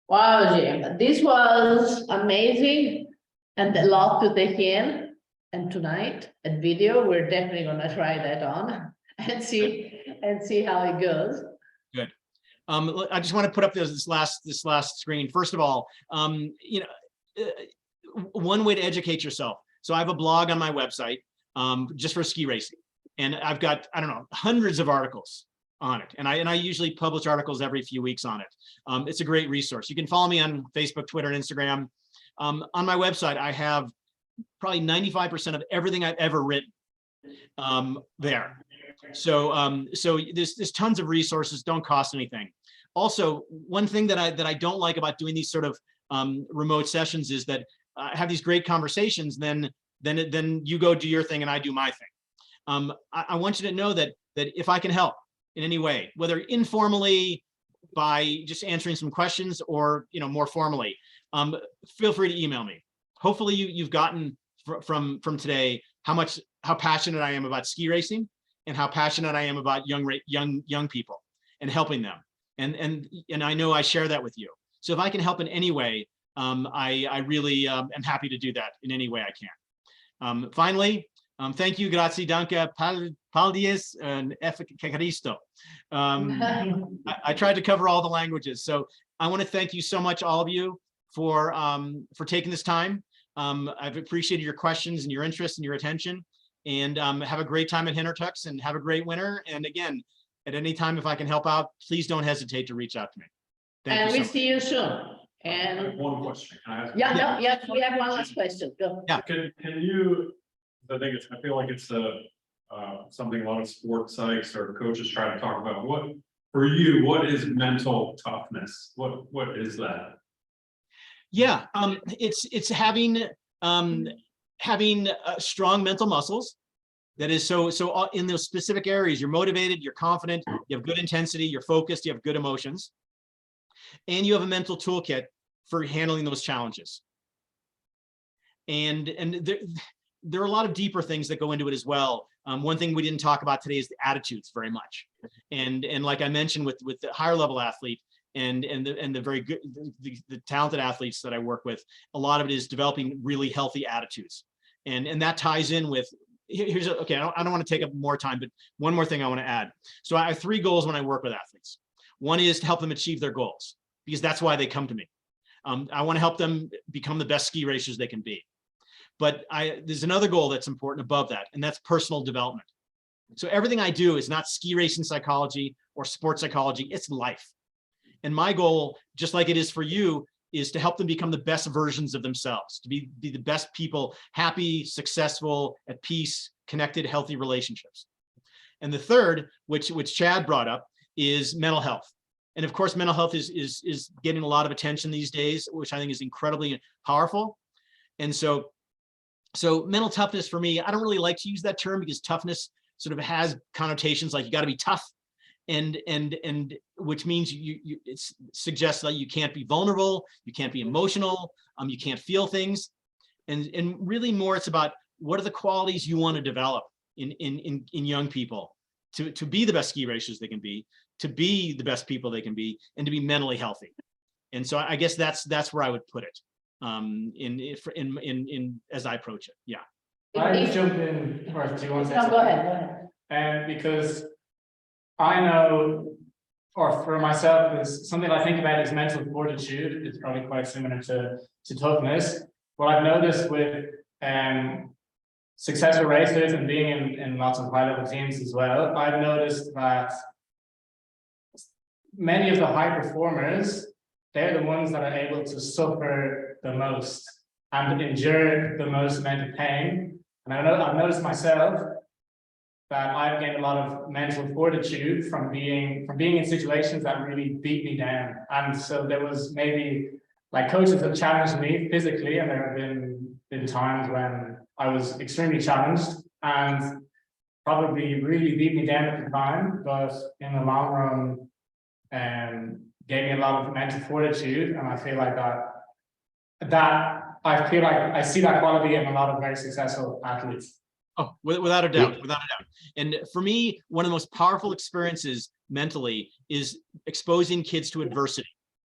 [SPEAKER 1] Wow, Jim, this was amazing and a lot to take in. And tonight at video, we're definitely going to try that on and see how it goes.
[SPEAKER 2] Good. I just want to put up this last screen. First of all, one way to educate yourself. So I have a blog on my website just for ski racing, and I've got, I don't know, hundreds of articles on it. And I usually publish articles every few weeks on it. It's a great resource. You can follow me on Facebook, Twitter, and Instagram. On my website, I have probably 95% of everything I've ever written there. So there's tons of resources, don't cost anything. Also, one thing that I don't like about doing these sort of remote sessions is that I have these great conversations, then you go do your thing and I do my thing. I want you to know that if I can help in any way, whether informally by just answering some questions or more formally, feel free to email me. Hopefully you've gotten from today how passionate I am about ski racing and how passionate I am about young people and helping them. And I know I share that with you. So if I can help in any way, I really am happy to do that in any way I can. Finally, thank you, grazie, danke, paldies, and efficacisto. I tried to cover all the languages. So I want to thank you so much, all of you, for taking this time. I've appreciated your questions and your interest and your attention, and have a great time at Hintertux and have a great winter. And again, at any time, if I can help out, please don't hesitate to reach out to me. Thank you so much.
[SPEAKER 1] See you soon.
[SPEAKER 3] I
[SPEAKER 1] And
[SPEAKER 3] have one question. Can I ask?
[SPEAKER 1] we have one last question. Go.
[SPEAKER 2] Yeah.
[SPEAKER 3] Can you, I feel like it's something a lot of sports psychs or coaches try to talk about. For you, what is mental toughness? What is that?
[SPEAKER 2] Yeah, it's having strong mental muscles. That is so in those specific areas, you're motivated, you're confident, you have good intensity, you're focused, you have good emotions. And you have a mental toolkit for handling those challenges. And there are a lot of deeper things that go into it as well. One thing we didn't talk about today is the attitudes very much. And like I mentioned with the higher level athlete and the very good, the talented athletes that I work with, a lot of it is developing really healthy attitudes. And that ties in with, okay, I don't want to take up more time, but one more thing I want to add. So I have 3 goals when I work with athletes. One is to help them achieve their goals, because that's why they come to me. I want to help them become the best ski racers they can be. But there's another goal that's important above that, and that's personal development. So everything I do is not ski racing psychology or sports psychology, it's life. And my goal, just like it is for you, is to help them become the best versions of themselves, to be the best people, happy, successful, at peace, connected, healthy relationships. And the third, which Chad brought up, is mental health. And of course, mental health is getting a lot of attention these days, which I think is incredibly powerful. And so mental toughness for me, I don't really like to use that term, because toughness sort of has connotations like you got to be tough, and which means it suggests that you can't be vulnerable, you can't be emotional, you can't feel things, and really more it's about what are the qualities you want to develop in young people to be the best ski racers they can be, to be the best people they can be, and to be mentally healthy. And so I guess that's where I would put it as I approach it. Yeah.
[SPEAKER 6] I just jump in, or do you want to say
[SPEAKER 1] No,
[SPEAKER 6] something?
[SPEAKER 1] go ahead.
[SPEAKER 6] And because I know, or for myself, is something I think about is mental fortitude. It's probably quite similar to toughness. What I've noticed with successful racers and being in lots of high level teams as well, I've noticed that many of the high performers, they're the ones that are able to suffer the most and endure the most amount of pain. And I've noticed myself that I've gained a lot of mental fortitude from being in situations that really beat me down. And so there was maybe, like, coaches have challenged me physically, and there have been times when I was extremely challenged and probably really beat me down at the time, but in the long run, gave me a lot of mental fortitude. And I feel like I see that quality in a lot of very successful athletes.
[SPEAKER 2] Oh, without a doubt, without a doubt. And for me, one of the most powerful experiences mentally is exposing kids to adversity,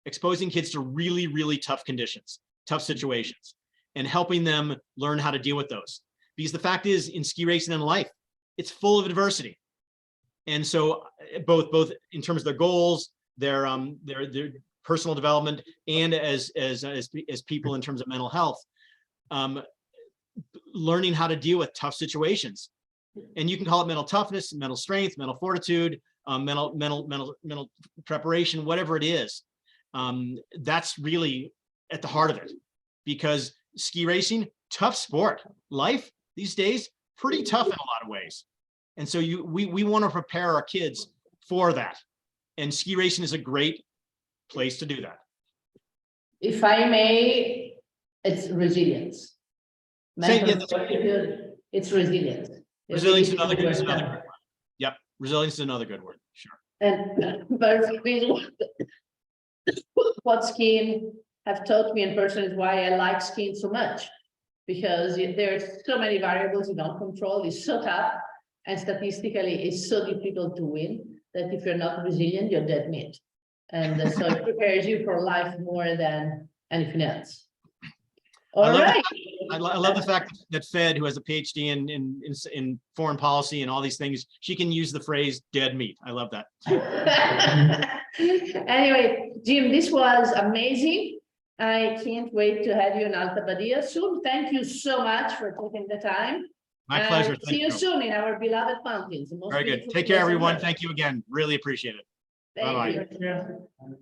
[SPEAKER 2] exposing kids to really, really tough conditions, tough situations, and helping them learn how to deal with those. Because the fact is, in ski racing and life, it's full of adversity. And so both in terms of their goals, their personal development, and as people in terms of mental health, learning how to deal with tough situations. And you can call it mental toughness, mental strength, mental fortitude, mental preparation, whatever it is. That's really at the heart of it, because ski racing, tough sport. Life these days, pretty tough in a lot of ways. And so we want to prepare our kids for that. And ski racing is a great place to do that.
[SPEAKER 1] If I may, it's resilience. Mental fortitude, it's resilience.
[SPEAKER 2] Resilience is another good word. Yep, resilience is another good word, sure.
[SPEAKER 1] And what skiing have taught me in person is why I like skiing so much, because there's so many variables you don't control. It's so tough, and statistically it's so difficult to win that if you're not resilient, you're dead meat. And so it prepares you for life more than anything else. All right.
[SPEAKER 2] I love the fact that Fed, who has a PhD in foreign policy and all these things, she can use the phrase dead meat. I love that.
[SPEAKER 1] Anyway, Jim, this was amazing. I can't wait to have you in Alta Badia soon. Thank you so much for taking the time.
[SPEAKER 2] My pleasure.
[SPEAKER 1] See you soon in our beloved mountains.
[SPEAKER 2] Very good. Take care, everyone. Thank you again. Really appreciate it.
[SPEAKER 1] Thank
[SPEAKER 2] Bye-bye.
[SPEAKER 1] you.